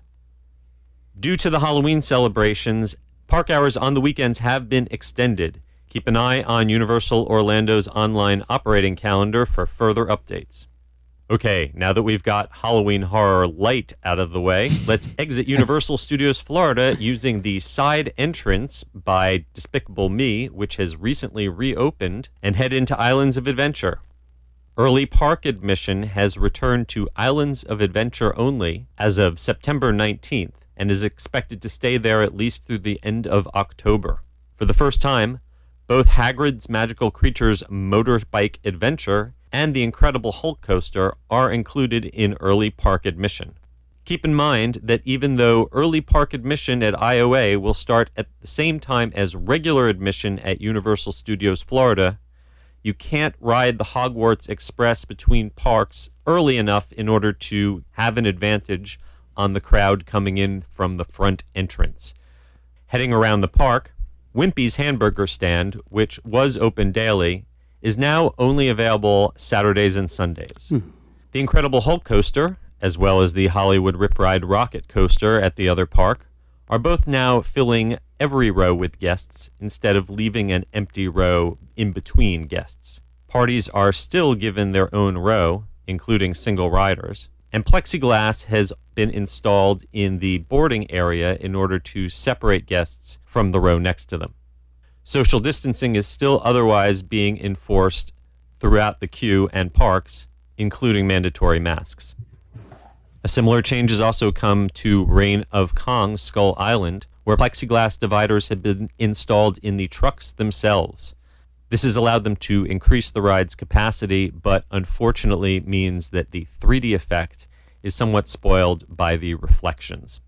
Due to the Halloween celebrations, park hours on the weekends have been extended. Keep an eye on Universal Orlando's online operating calendar for further updates. Okay, now that we've got Halloween Horror Light out of the way, let's exit Universal Studios Florida using the side entrance by Despicable Me, which has recently reopened, and head into Islands of Adventure. Early park admission has returned to Islands of Adventure only as of September 19th, and is expected to stay there at least through the end of October. For the first time, both Hagrid's Magical Creatures Motorbike Adventure and the Incredible Hulk Coaster are included in early park admission. Keep in mind that even though early park admission at IOA will start at the same time as regular admission at Universal Studios Florida, you can't ride the Hogwarts Express between parks early enough in order to have an advantage on the crowd coming in from the front entrance. Heading around the park, Wimpy's Hamburger Stand, which was open daily, is now only available Saturdays and Sundays. The Incredible Hulk Coaster, as well as the Hollywood Rip Ride Rocket Coaster at the other park, are both now filling every row with guests instead of leaving an empty row in between guests. Parties are still given their own row, including single riders, and plexiglass has been installed in the boarding area in order to separate guests from the row next to them. Social distancing is still otherwise being enforced throughout the queue and parks, including mandatory masks. A similar change has also come to Reign of Kong Skull Island, where plexiglass dividers have been installed in the trucks themselves. This has allowed them to increase the ride's capacity, but unfortunately means that the 3D effect is somewhat spoiled by the reflections.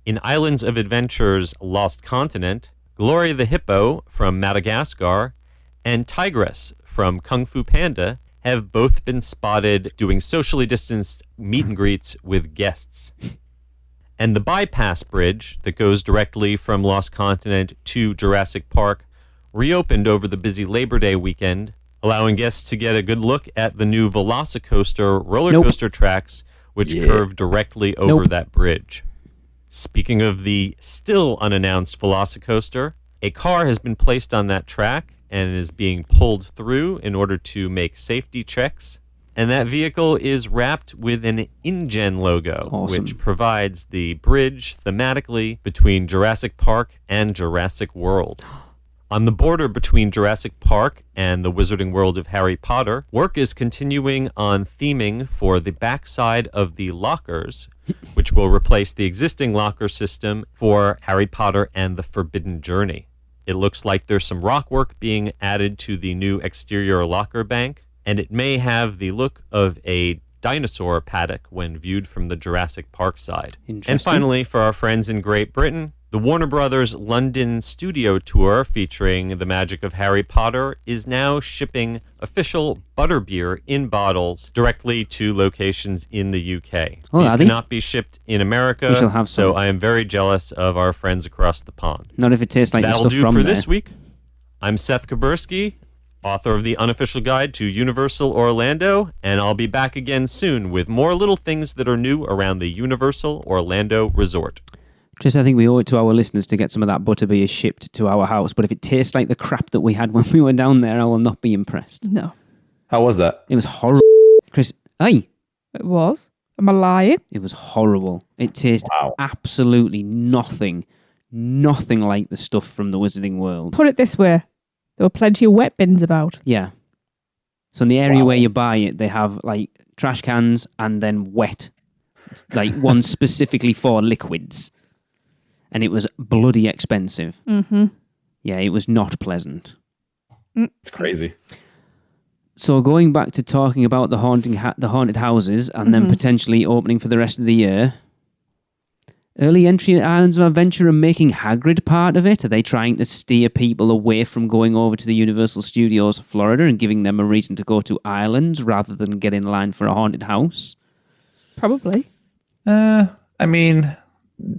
In Islands of Adventure's Lost Continent, Glory the Hippo from Madagascar and Tigress from Kung Fu Panda have both been spotted doing socially distanced meet and greets with guests. And the bypass bridge that goes directly from Lost Continent to Jurassic Park reopened over the busy Labor Day weekend, allowing guests to get a good look at the new Velocicoaster roller coaster tracks, which curve directly over that bridge. Speaking of the still unannounced Velocicoaster, a car has been placed on that track and is being pulled through in order to make safety checks. And that vehicle is wrapped with an InGen logo, which provides the bridge thematically between Jurassic Park and Jurassic World. On the border between Jurassic Park and the Wizarding World of Harry Potter, work is continuing on theming for the backside of the lockers, which will replace the existing locker system for Harry Potter and the Forbidden Journey. It looks like there's some rock work being added to the new exterior locker bank, and it may have the look of a dinosaur paddock when viewed from the Jurassic Park side. Interesting. And finally, for our friends in Great Britain, the Warner Brothers London studio tour featuring the magic of Harry Potter is now shipping official butterbeer in bottles directly to locations in the UK. Oh, These are they? cannot be shipped in America, We shall have so some. I am very jealous of our friends across the pond. Not if it tastes like the That'll stuff do from for there. this week. I'm Seth Kabursky, author of the unofficial guide to Universal Orlando, and I'll be back again soon with more little things that are new around the Universal Orlando Resort. Tris, I think we owe it to our listeners to get some of that butterbeer shipped to our house. But if it tastes like the crap that we had when we were down there, I will not be impressed. No, How was that? It was horrible. Chris, hey, it was. Am I lying? it was horrible. It tasted Wow. absolutely nothing like the stuff from the Wizarding World. Put it this way. There were plenty of wet bins about. Yeah. So in the area Wow. where you buy it, they have like trash cans and then wet, like one specifically for liquids. And it was bloody expensive. Mm-hmm. Yeah, it was not pleasant. It's crazy. So going back to talking about the haunted houses and then potentially opening for the rest of the year, early entry at Islands of Adventure are making Hagrid part of it. Are they trying to steer people away from going over to the Universal Studios Florida and giving them a reason to go to islands rather than get in line for a haunted house? Probably. I mean,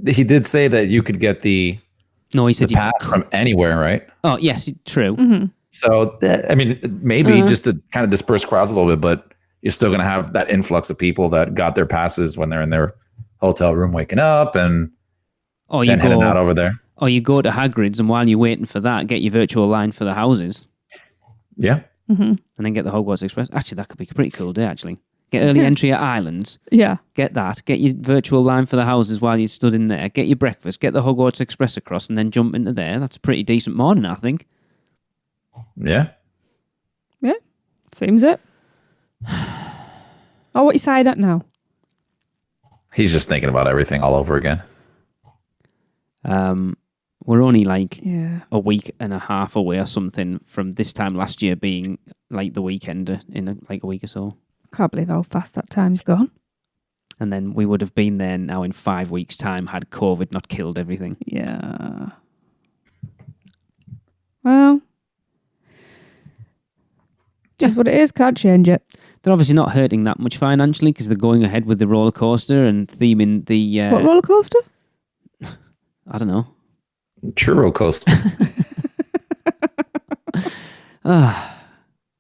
he did say that you could get the No, he said you pass from anywhere, right? Oh, yes, true. Mm-hmm. So, I mean, maybe just to kind of disperse crowds a little bit, but you're still going to have that influx of people that got their passes when they're in their hotel room waking up and Or you then heading out go, over there. or you go to Hagrid's and while you're waiting for that, get your virtual line for the houses Yeah. Mm-hmm. and then get the Hogwarts Express. Actually, that could be a pretty cool day, actually. Get early Yeah. entry at Islands. Yeah. Get that. Get your virtual line for the houses while you stood in there. Get your breakfast. Get the Hogwarts Express across and then jump into there. That's a pretty decent morning, I think. Yeah. Seems it. Oh, what you side at now? He's just thinking about everything all over again. We're only like Yeah. a week and a half away or something from this time last year being like the weekend in like a week or so. Can't believe how fast that time's gone. And then we would have been there now in 5 weeks' time had COVID not killed everything. Yeah. Well, just what it is. Can't change it. They're obviously not hurting that much financially because they're going ahead with the roller coaster and theming the... What roller coaster? I don't know. Churro coaster.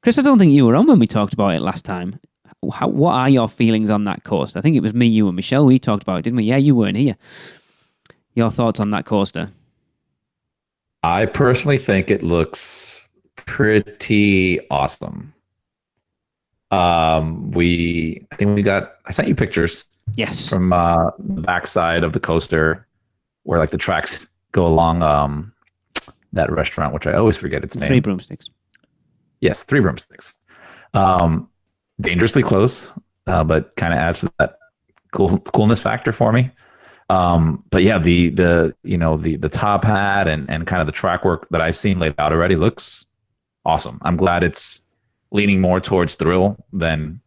Chris, I don't think you were on when we talked about it last time. What are your feelings on that coaster? I think it was me, you and Michelle. We talked about it, didn't we? Yeah, you weren't here. Your thoughts on that coaster? I personally think it looks pretty awesome. I sent you pictures Yes. from the backside of the coaster where like the tracks go along that restaurant, which I always forget its name. 3 broomsticks. Yes, 3 broomsticks. Dangerously close, but kind of adds to that coolness factor for me. But yeah, the top hat and kind of the track work that I've seen laid out already looks awesome. I'm glad it's leaning more towards thrill than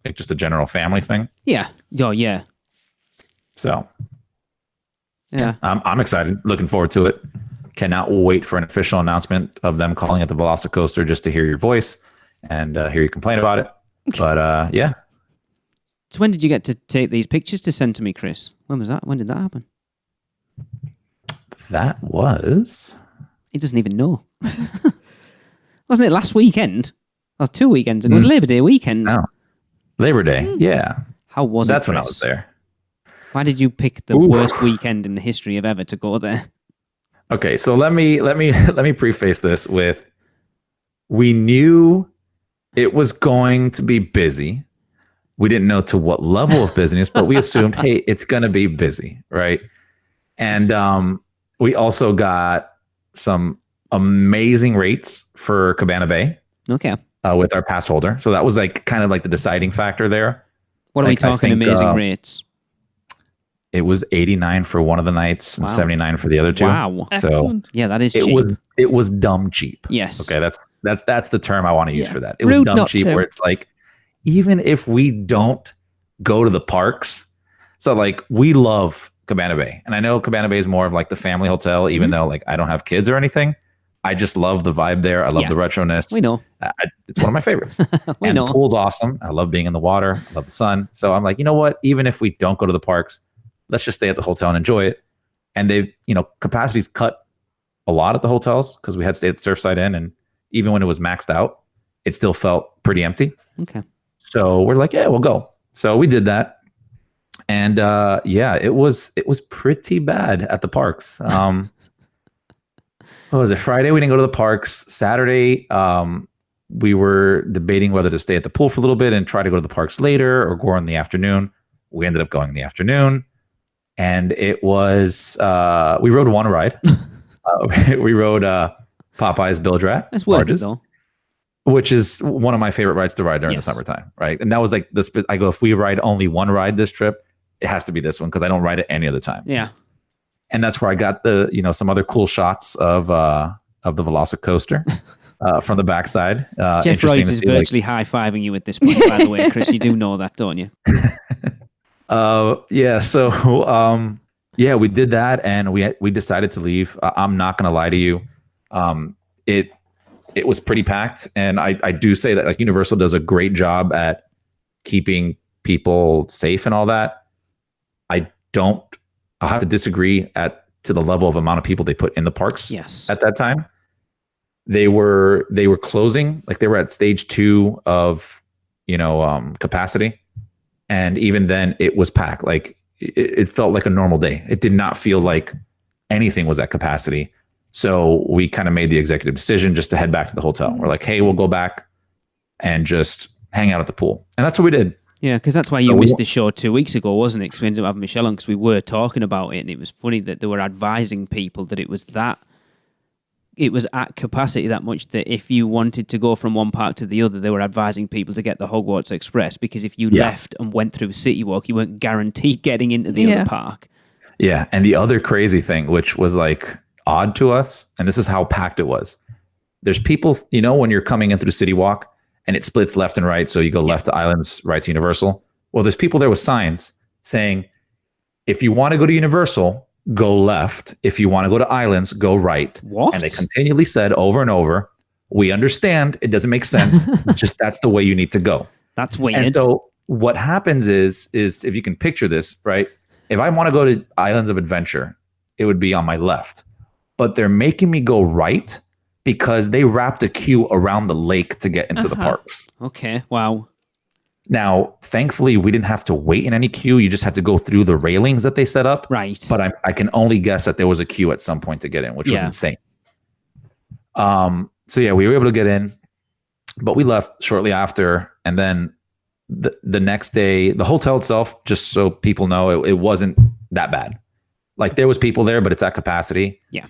like just a general family thing. Yeah. Oh, yeah. So Yeah. I'm excited, looking forward to it. Cannot wait for an official announcement of them calling it the Velocicoaster just to hear your voice and hear you complain about it. But yeah. So when did you get to take these pictures to send to me, Chris? When was that? When did that happen? That was... He doesn't even know. Wasn't it last weekend? Or 2 weekends ago. It was Labor Day weekend. No. Labor Day, yeah. How was That's it, when I Chris? was there. Why did you pick the worst weekend in the history of ever to go there? Okay, so let me preface this with, we knew it was going to be busy. We didn't know to what level of busyness, but we assumed, hey, it's going to be busy, right? And we also got some amazing rates for Cabana Bay Okay. with our pass holder. So that was like kind of like the deciding factor there. What are we Like, I talking think, amazing rates? It was 89 for one of the nights and Wow. 79 for the other two. Wow. So Excellent. Yeah, that is it cheap. was dumb cheap. Yes. Okay, That's the term I want to use for that. It was Rude dumb not cheap, to. where it's like, even if we don't go to the parks, so like we love Cabana Bay, and I know Cabana Bay is more of like the family hotel, even though like I don't have kids or anything. I just love the vibe there. I love the retroness. We know. It's one of my favorites. We and know. the pool's awesome. I love being in the water. I love the sun. So I'm like, you know what? Even if we don't go to the parks, let's just stay at the hotel and enjoy it. And they've, capacity's cut a lot at the hotels because we had stayed at the Surfside Inn, and even when it was maxed out, it still felt pretty empty. Okay. So we're like, yeah, we'll go. So we did that. And it was pretty bad at the parks. What was it? Friday, we didn't go to the parks. Saturday, we were debating whether to stay at the pool for a little bit and try to go to the parks later or go in the afternoon. We ended up going in the afternoon. And it was, we rode one ride. We rode Popeye's Bilge Rat. That's worth it, though. Which is one of my favorite rides to ride during the summertime, right? And that was like I go, if we ride only one ride this trip, it has to be this one because I don't ride it any other time. Yeah. And that's where I got the, some other cool shots of the Velocicoaster from the backside. Jeff Wright is virtually high-fiving you at this point, by the way, Chris. You do know that, don't you? Yeah. So, we did that, and we decided to leave. I'm not going to lie to you. It was pretty packed, and I do say that like Universal does a great job at keeping people safe and all that. I'll have to disagree to the level of amount of people they put in the parks. Yes. At that time, they were closing, like they were at stage 2 of, capacity. And even then it was packed. Like it felt like a normal day. It did not feel like anything was at capacity. So we kind of made the executive decision just to head back to the hotel. We're like, hey, we'll go back and just hang out at the pool. And that's what we did. Yeah, because that's why you missed the show 2 weeks ago, wasn't it? Because we ended up having Michelle on because we were talking about it, and it was funny that they were advising people that it was at capacity that much that if you wanted to go from one park to the other, they were advising people to get the Hogwarts Express because if you left and went through City Walk, you weren't guaranteed getting into the other park. Yeah, and the other crazy thing, which was like odd to us, and this is how packed it was. There's people, when you're coming in through City Walk, and it splits left and right. So you go left to Islands, right to Universal. Well, there's people there with signs saying, if you want to go to Universal, go left. If you want to go to Islands, go right. What? And they continually said over and over, we understand. It doesn't make sense. Just that's the way you need to go. That's weird. And so what happens is if you can picture this, right? If I want to go to Islands of Adventure, it would be on my left. But they're making me go right because they wrapped a queue around the lake to get into the parks. Okay, wow. Now, thankfully, we didn't have to wait in any queue. You just had to go through the railings that they set up. Right. But I can only guess that there was a queue at some point to get in, which was insane. So yeah, we were able to get in, but we left shortly after. And then the next day, the hotel itself, just so people know, it wasn't that bad. Like there was people there, but it's at capacity. Yeah.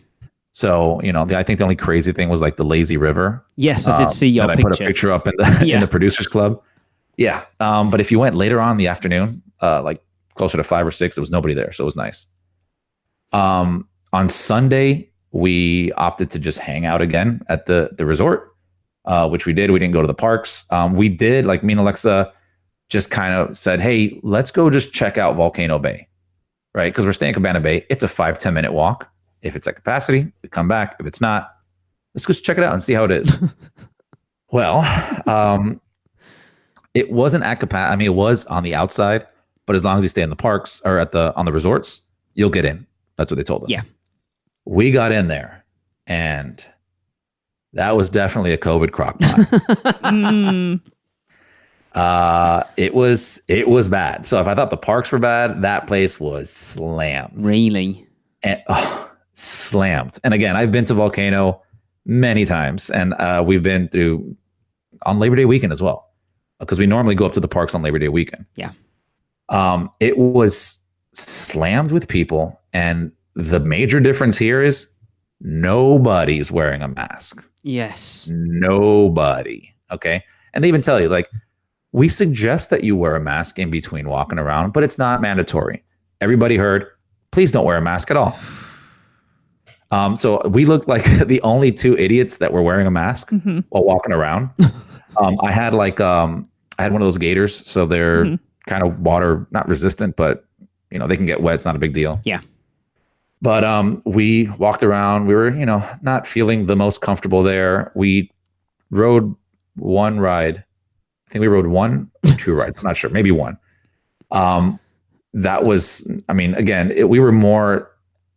So, I think the only crazy thing was like the lazy river. Yes, I did see your picture. I put a picture up in the Producers Club. Yeah. But if you went later on in the afternoon, like closer to 5 or 6, there was nobody there. So it was nice. On Sunday, we opted to just hang out again at the resort, which we did. We didn't go to the parks. We did, like me and Alexa just kind of said, hey, let's go just check out Volcano Bay, right? Because we're staying at Cabana Bay. It's a 5-10 minute walk. If it's at capacity, we come back. If it's not, let's go check it out and see how it is. Well, it wasn't at capacity. I mean, it was on the outside, but as long as you stay in the parks or on the resorts, you'll get in. That's what they told us. Yeah. We got in there, and that was definitely a COVID crock pot. It was bad. So if I thought the parks were bad, that place was slammed. Really? And, slammed. And again, I've been to Volcano many times, and we've been through on Labor Day weekend as well, because we normally go up to the parks on Labor Day weekend. Yeah. It was slammed with people, and the major difference here is nobody's wearing a mask. Yes. Nobody. Okay. And they even tell you, like, we suggest that you wear a mask in between walking around, but it's not mandatory. Everybody heard, please don't wear a mask at all. So we looked like the only two idiots that were wearing a mask while walking around. I had one of those gaiters, so they're kind of water not resistant, but they can get wet. It's not a big deal. Yeah. But we walked around. We were not feeling the most comfortable there. We rode one ride. I think we rode one or two rides. I'm not sure. Maybe one. That was, again, we were more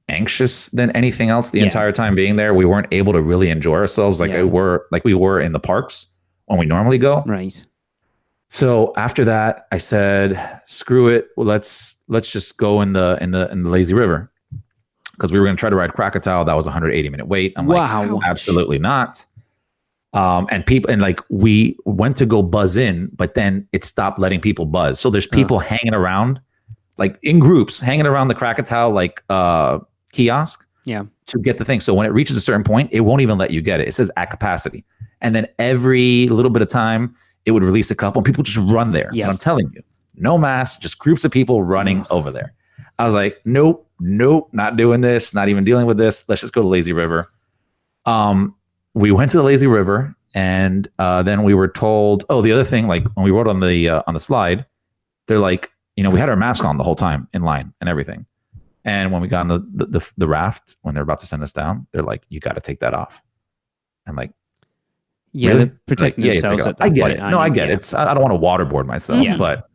anxious than anything else the entire time being there. We weren't able to really enjoy ourselves like we were in the parks when we normally go. Right. So after that, I said, "Screw it. Well, let's just go in the lazy river," because we were going to try to ride Krakatoa. That was a 180-minute wait. I'm like, absolutely not. And we went to go buzz in, but then it stopped letting people buzz. So there's people hanging around, like in groups, hanging around the Krakatoa kiosk to get the thing. So when it reaches a certain point, it won't even let you get it. It says at capacity. And then every little bit of time, it would release a couple and people just run there. Yeah. And I'm telling you, no mask, just groups of people running over there. I was like, nope, not doing this, not even dealing with this. Let's just go to Lazy River. We went to the Lazy River, and then we were told, the other thing, like when we rode on the slide, they're like, we had our mask on the whole time in line and everything. And when we got on the raft, when they're about to send us down, they're like, you got to take that off. I'm like, yeah, really? They're protecting themselves at that I get point. it. No, I get it. I don't want to waterboard myself, but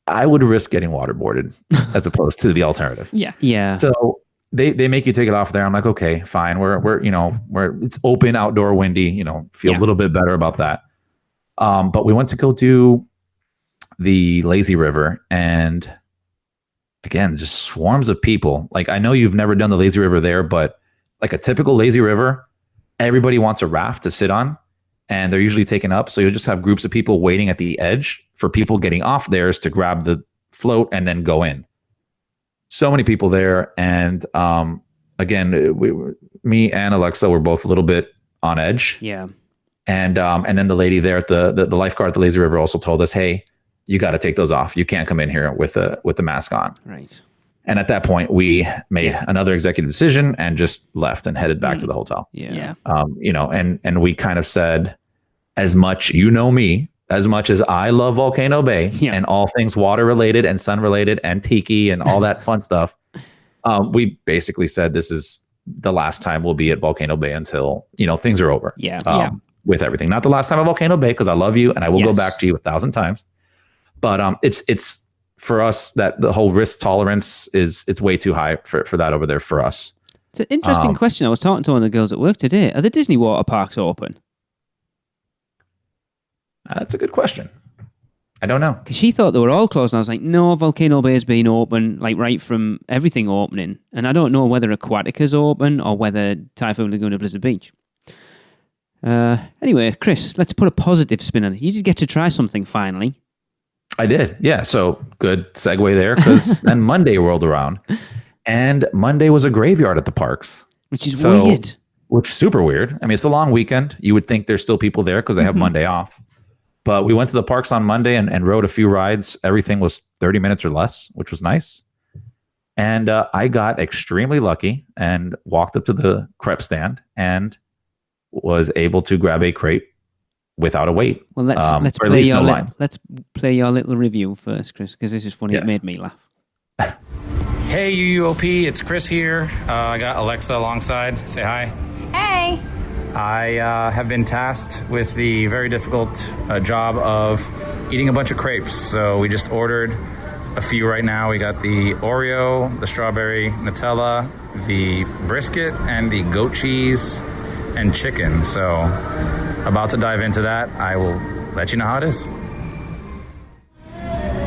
I would risk getting waterboarded as opposed to the alternative. Yeah. So they make you take it off there. I'm like, okay, fine. We're it's open, outdoor, windy. Feel a little bit better about that. But we went to go do the Lazy River, and again, just swarms of people. Like, I know you've never done the Lazy River there, but like a typical Lazy River, everybody wants a raft to sit on, and they're usually taken up. So you'll just have groups of people waiting at the edge for people getting off theirs to grab the float and then go in. So many people there. And again, me and Alexa were both a little bit on edge. Yeah. And then the lady there at the lifeguard at the Lazy River also told us, hey, you got to take those off. You can't come in here with the mask on. Right. And at that point, we made another executive decision and just left and headed back to the hotel. Yeah. And we kind of said, as much, me, as much as I love Volcano Bay and all things water related and sun related and tiki and all that fun stuff, we basically said this is the last time we'll be at Volcano Bay until, things are over. With everything. Not the last time at Volcano Bay, because I love you and I will go back to you 1,000 times. But it's for us that the whole risk tolerance it's way too high for that over there for us. It's an interesting question. I was talking to one of the girls at work today. Are the Disney water parks open? That's a good question. I don't know. Because she thought they were all closed, and I was like, no, Volcano Bay has been open, like right from everything opening. And I don't know whether Aquatica's open or whether Typhoon Lagoon or Blizzard Beach. Anyway, Chris, let's put a positive spin on it. You did get to try something finally. I did. Yeah. So good segue there, because then Monday rolled around, and Monday was a graveyard at the parks. Which is weird. Which is super weird. I mean, it's a long weekend. You would think there's still people there because they have Monday off. But we went to the parks on Monday and rode a few rides. Everything was 30 minutes or less, which was nice. And I got extremely lucky and walked up to the crepe stand and was able to grab a crepe without a wait. Well, let's play your little review first, Chris, because this is funny. Yes. It made me laugh. Hey, UUOP, it's Chris here. I got Alexa alongside. Say hi. Hey. I have been tasked with the very difficult job of eating a bunch of crepes. So we just ordered a few right now. We got the Oreo, the strawberry Nutella, the brisket, and the goat cheese and chicken. So about to dive into that. I will let you know how it is.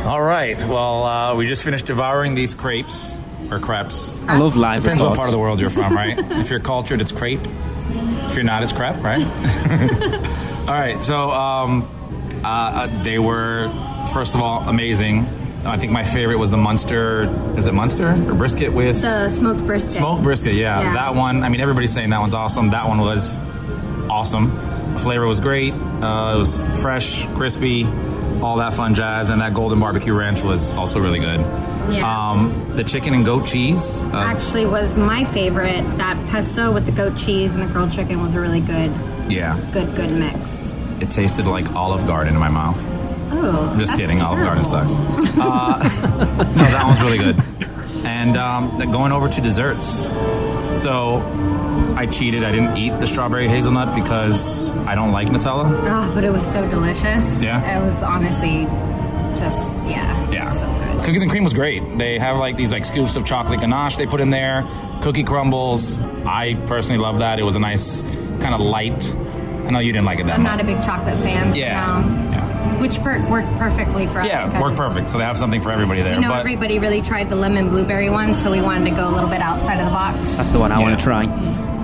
All right. Well, we just finished devouring these crepes or crepes. I love live Depends reports. what part of the world you're from, right? If you're cultured, it's crepe. If you're not, it's crepe, right? All right. So they were, first of all, amazing. I think my favorite was the Munster. Is it Munster or brisket with the smoked brisket? Smoked brisket, yeah. That one. I mean, everybody's saying that one's awesome. That one was awesome. Flavor was great. It was fresh, crispy, all that fun jazz, and that golden barbecue ranch was also really good. Yeah. The chicken and goat cheese actually was my favorite. That pesto with the goat cheese and the grilled chicken was a really good good mix. It tasted like Olive Garden in my mouth. Oh, I'm just that's kidding. terrible. Olive Garden sucks. No, that one's really good. And going over to desserts. So I cheated. I didn't eat the strawberry hazelnut because I don't like Nutella. Oh, but it was so delicious. Yeah? It was honestly just, Yeah. so good. Cookies and cream was great. They have like these like scoops of chocolate ganache they put in there, cookie crumbles. I personally love that. It was a nice kind of light. I know you didn't like it that I'm much. not a big chocolate fan. Yeah. No. Yeah. Which worked perfectly for us. Yeah, worked perfect. So they have something for everybody there. You know, but everybody really tried the lemon blueberry one, so we wanted to go a little bit outside of the box. That's the one I want Yeah. to try.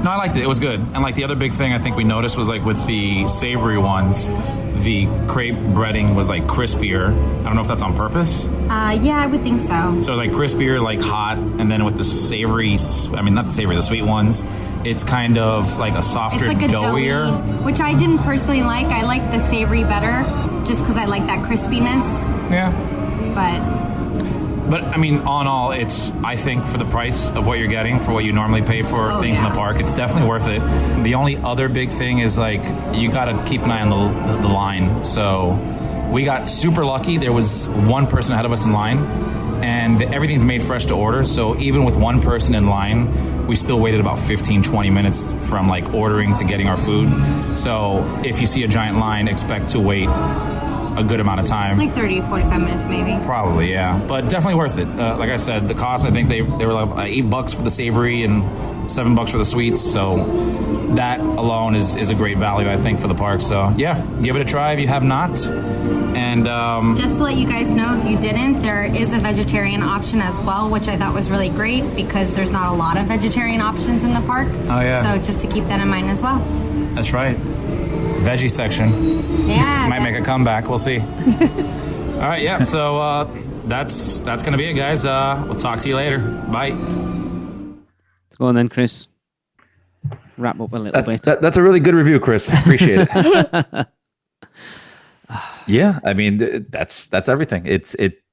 no, I liked it. It was good. And like the other big thing I think we noticed was like with the savory ones, the crepe breading was like crispier. I don't know if that's on purpose. Yeah, I would think so. So it was like crispier, like hot, and then with the savory, I mean, not the savory, the sweet ones, it's kind of like a softer, It's like a doughier. doughy, which I didn't personally like. I like the savory better, just because I like that crispiness. Yeah. But But I mean, all in all, it's, I think for the price of what you're getting, for what you normally pay for Oh, things in yeah. the park, it's definitely worth it. The only other big thing is like, you got to keep an eye on the line. So we got super lucky. There was one person ahead of us in line, and everything's made fresh to order. So even with one person in line, we still waited about 15, 20 minutes from like ordering to getting our food. So if you see a giant line, expect to wait a good amount of time. like 30, 45 minutes maybe. Probably, yeah, but definitely worth it. Like I said, the cost, I think they were like $8 for the savory and $7 for the sweets. So that alone is a great value, I think, for the park. So yeah, give it a try if you have not. And Just to let you guys know, if you didn't, there is a vegetarian option as well, which I thought was really great because there's not a lot of vegetarian options in the park. Oh, yeah. So just to keep that in mind as well. that's right, veggie section Yeah. might make a comeback. We'll see. All right, yeah. So that's gonna be it, guys. We'll talk to you later. Bye. Let's go on then, Chris. Wrap up a little bit. That's a really good review, Chris. Appreciate it. Yeah, I mean that's everything.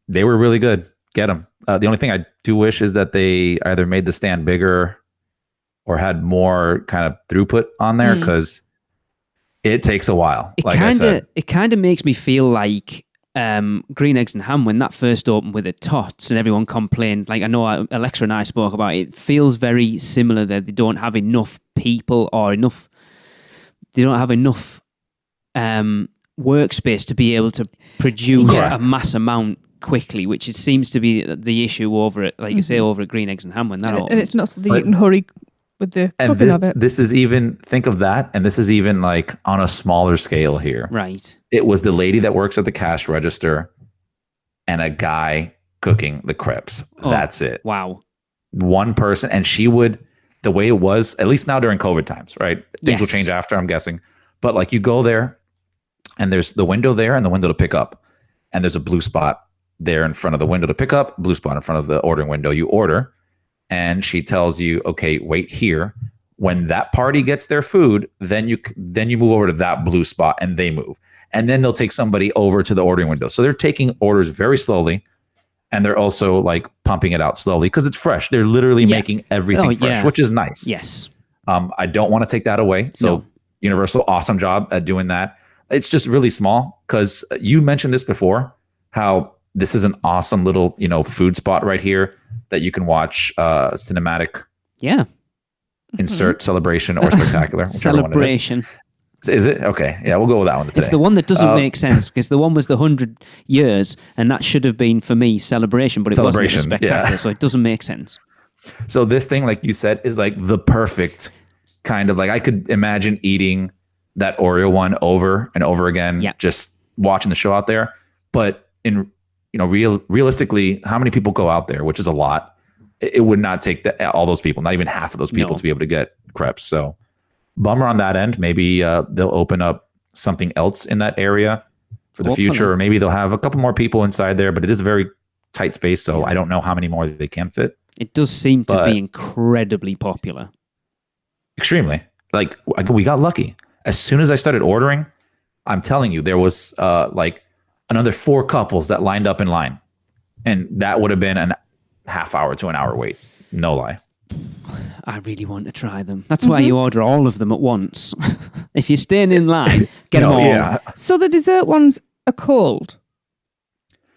They were really good. Get them. The only thing I do wish is that they either made the stand bigger or had more kind of throughput on there because it takes a while. It kind of makes me feel like Green Eggs and Ham when that first opened with the tots and everyone complained. Like I know Alexa and I spoke about it. It feels very similar that they don't have enough people or enough. They don't have enough workspace to be able to produce a mass amount quickly, which it seems to be the issue over at, like you say, over at Green Eggs and Ham when that opened. And it's not something you can hurry with the cooking of it. This is even, think of that, and this is even like on a smaller scale here. Right. It was the lady that works at the cash register and a guy cooking the crepes. Oh, that's it. Wow. One person, and she would, the way it was, at least now during COVID times, right? Things will change after, I'm guessing. But like you go there, and there's the window there and the window to pick up. And there's a blue spot there in front of the window to pick up, blue spot in front of the ordering window. You order, and she tells you, okay, wait here. When that party gets their food, then you move over to that blue spot and they move. And then they'll take somebody over to the ordering window. So they're taking orders very slowly, and they're also like pumping it out slowly because it's fresh. They're literally making everything fresh, which is nice. Yes. I don't want to take that away. So Universal, awesome job at doing that. It's just really small because you mentioned this before, how this is an awesome little, food spot right here that you can watch cinematic insert celebration or spectacular. Celebration. Is it? Okay. Yeah, we'll go with that one today. It's the one that doesn't make sense because the one was the 100 years and that should have been, for me, celebration, but it wasn't. It was spectacular, so it doesn't make sense. So this thing, like you said, is like the perfect kind of like, I could imagine eating that Oreo one over and over again, just watching the show out there. But in, realistically, how many people go out there, which is a lot. It would not take all those people, not even half of those people to be able to get crepes. So bummer on that end. Maybe they'll open up something else in that area for the future, or maybe they'll have a couple more people inside there, but it is a very tight space. So I don't know how many more they can fit. It does seem to be incredibly popular. Extremely. Like we got lucky. As soon as I started ordering, I'm telling you, there was like another 4 couples that lined up in line. And that would have been a half hour to an hour wait. No lie. I really want to try them. That's why you order all of them at once. If you're staying in line, get them all. Yeah. So the dessert ones are cold.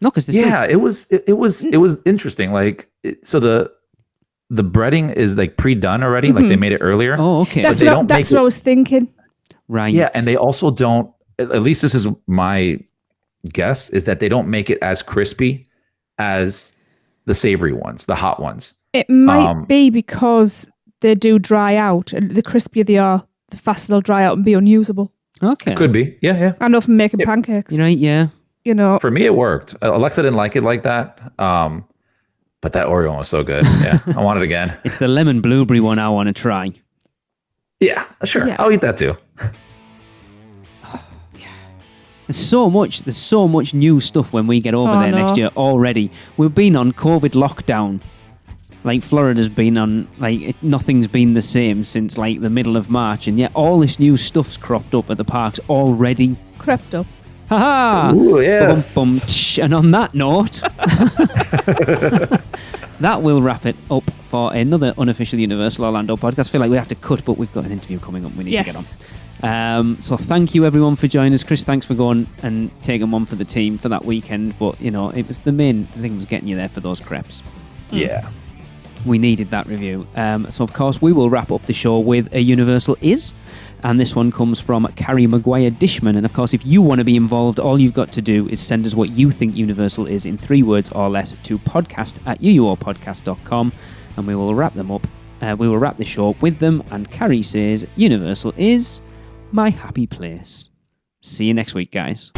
No, because it was interesting. Like, so the breading is like pre-done already. Like they made it earlier. Oh, okay. That's what I was thinking. Right. Yeah, and they also don't. At least this is my guess, is that they don't make it as crispy as the savory ones, the hot ones. It might be because they do dry out, and the crispier they are, the faster they'll dry out and be unusable. Okay. Could be. Yeah. I know from making pancakes. Yeah. You know. For me, it worked. Alexa didn't like it like that. But that Oreo one was so good. Yeah, I want it again. It's the lemon blueberry one I want to try. Yeah, sure. Yeah. I'll eat that too. There's so much new stuff when we get over there next year already. We've been on COVID lockdown. Like Florida's been on, nothing's been the same since like the middle of March, and yet all this new stuff's cropped up at the parks already. Crept up. Ha-ha! Ooh, yes. Bum, and on that note, that will wrap it up for another unofficial Universal Orlando podcast. I feel like we have to cut, but we've got an interview coming up we need to get on. So thank you everyone for joining us. Chris, thanks for going and taking one for the team for that weekend, but you know, it was the thing was getting you there for those crepes. Yeah. We needed that review. So of course we will wrap up the show with a Universal Is, and this one comes from Carrie Maguire Dishman. And of course, if you want to be involved, all you've got to do is send us what you think Universal is in 3 words or less to podcast@uuopodcast.com, and we will wrap them up. We will wrap the show up with them. And Carrie says, Universal is my happy place. See you next week, guys.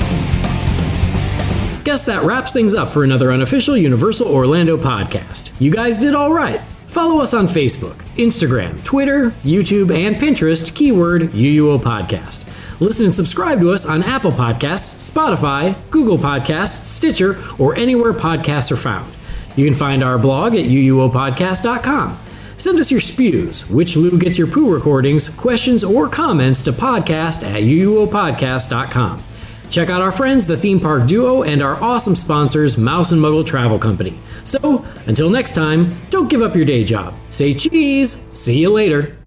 Guess that wraps things up for another unofficial Universal Orlando podcast. You guys did all right. Follow us on Facebook, Instagram, Twitter, YouTube, and Pinterest, keyword UUO Podcast. Listen and subscribe to us on Apple Podcasts, Spotify, Google Podcasts, Stitcher, or anywhere podcasts are found. You can find our blog at uuopodcast.com. Send us your spews, which Lou gets your poo recordings, questions, or comments to podcast@uuopodcast.com. Check out our friends, the Theme Park Duo, and our awesome sponsors, Mouse Muggle Travel Company. So, until next time, don't give up your day job. Say cheese. See you later.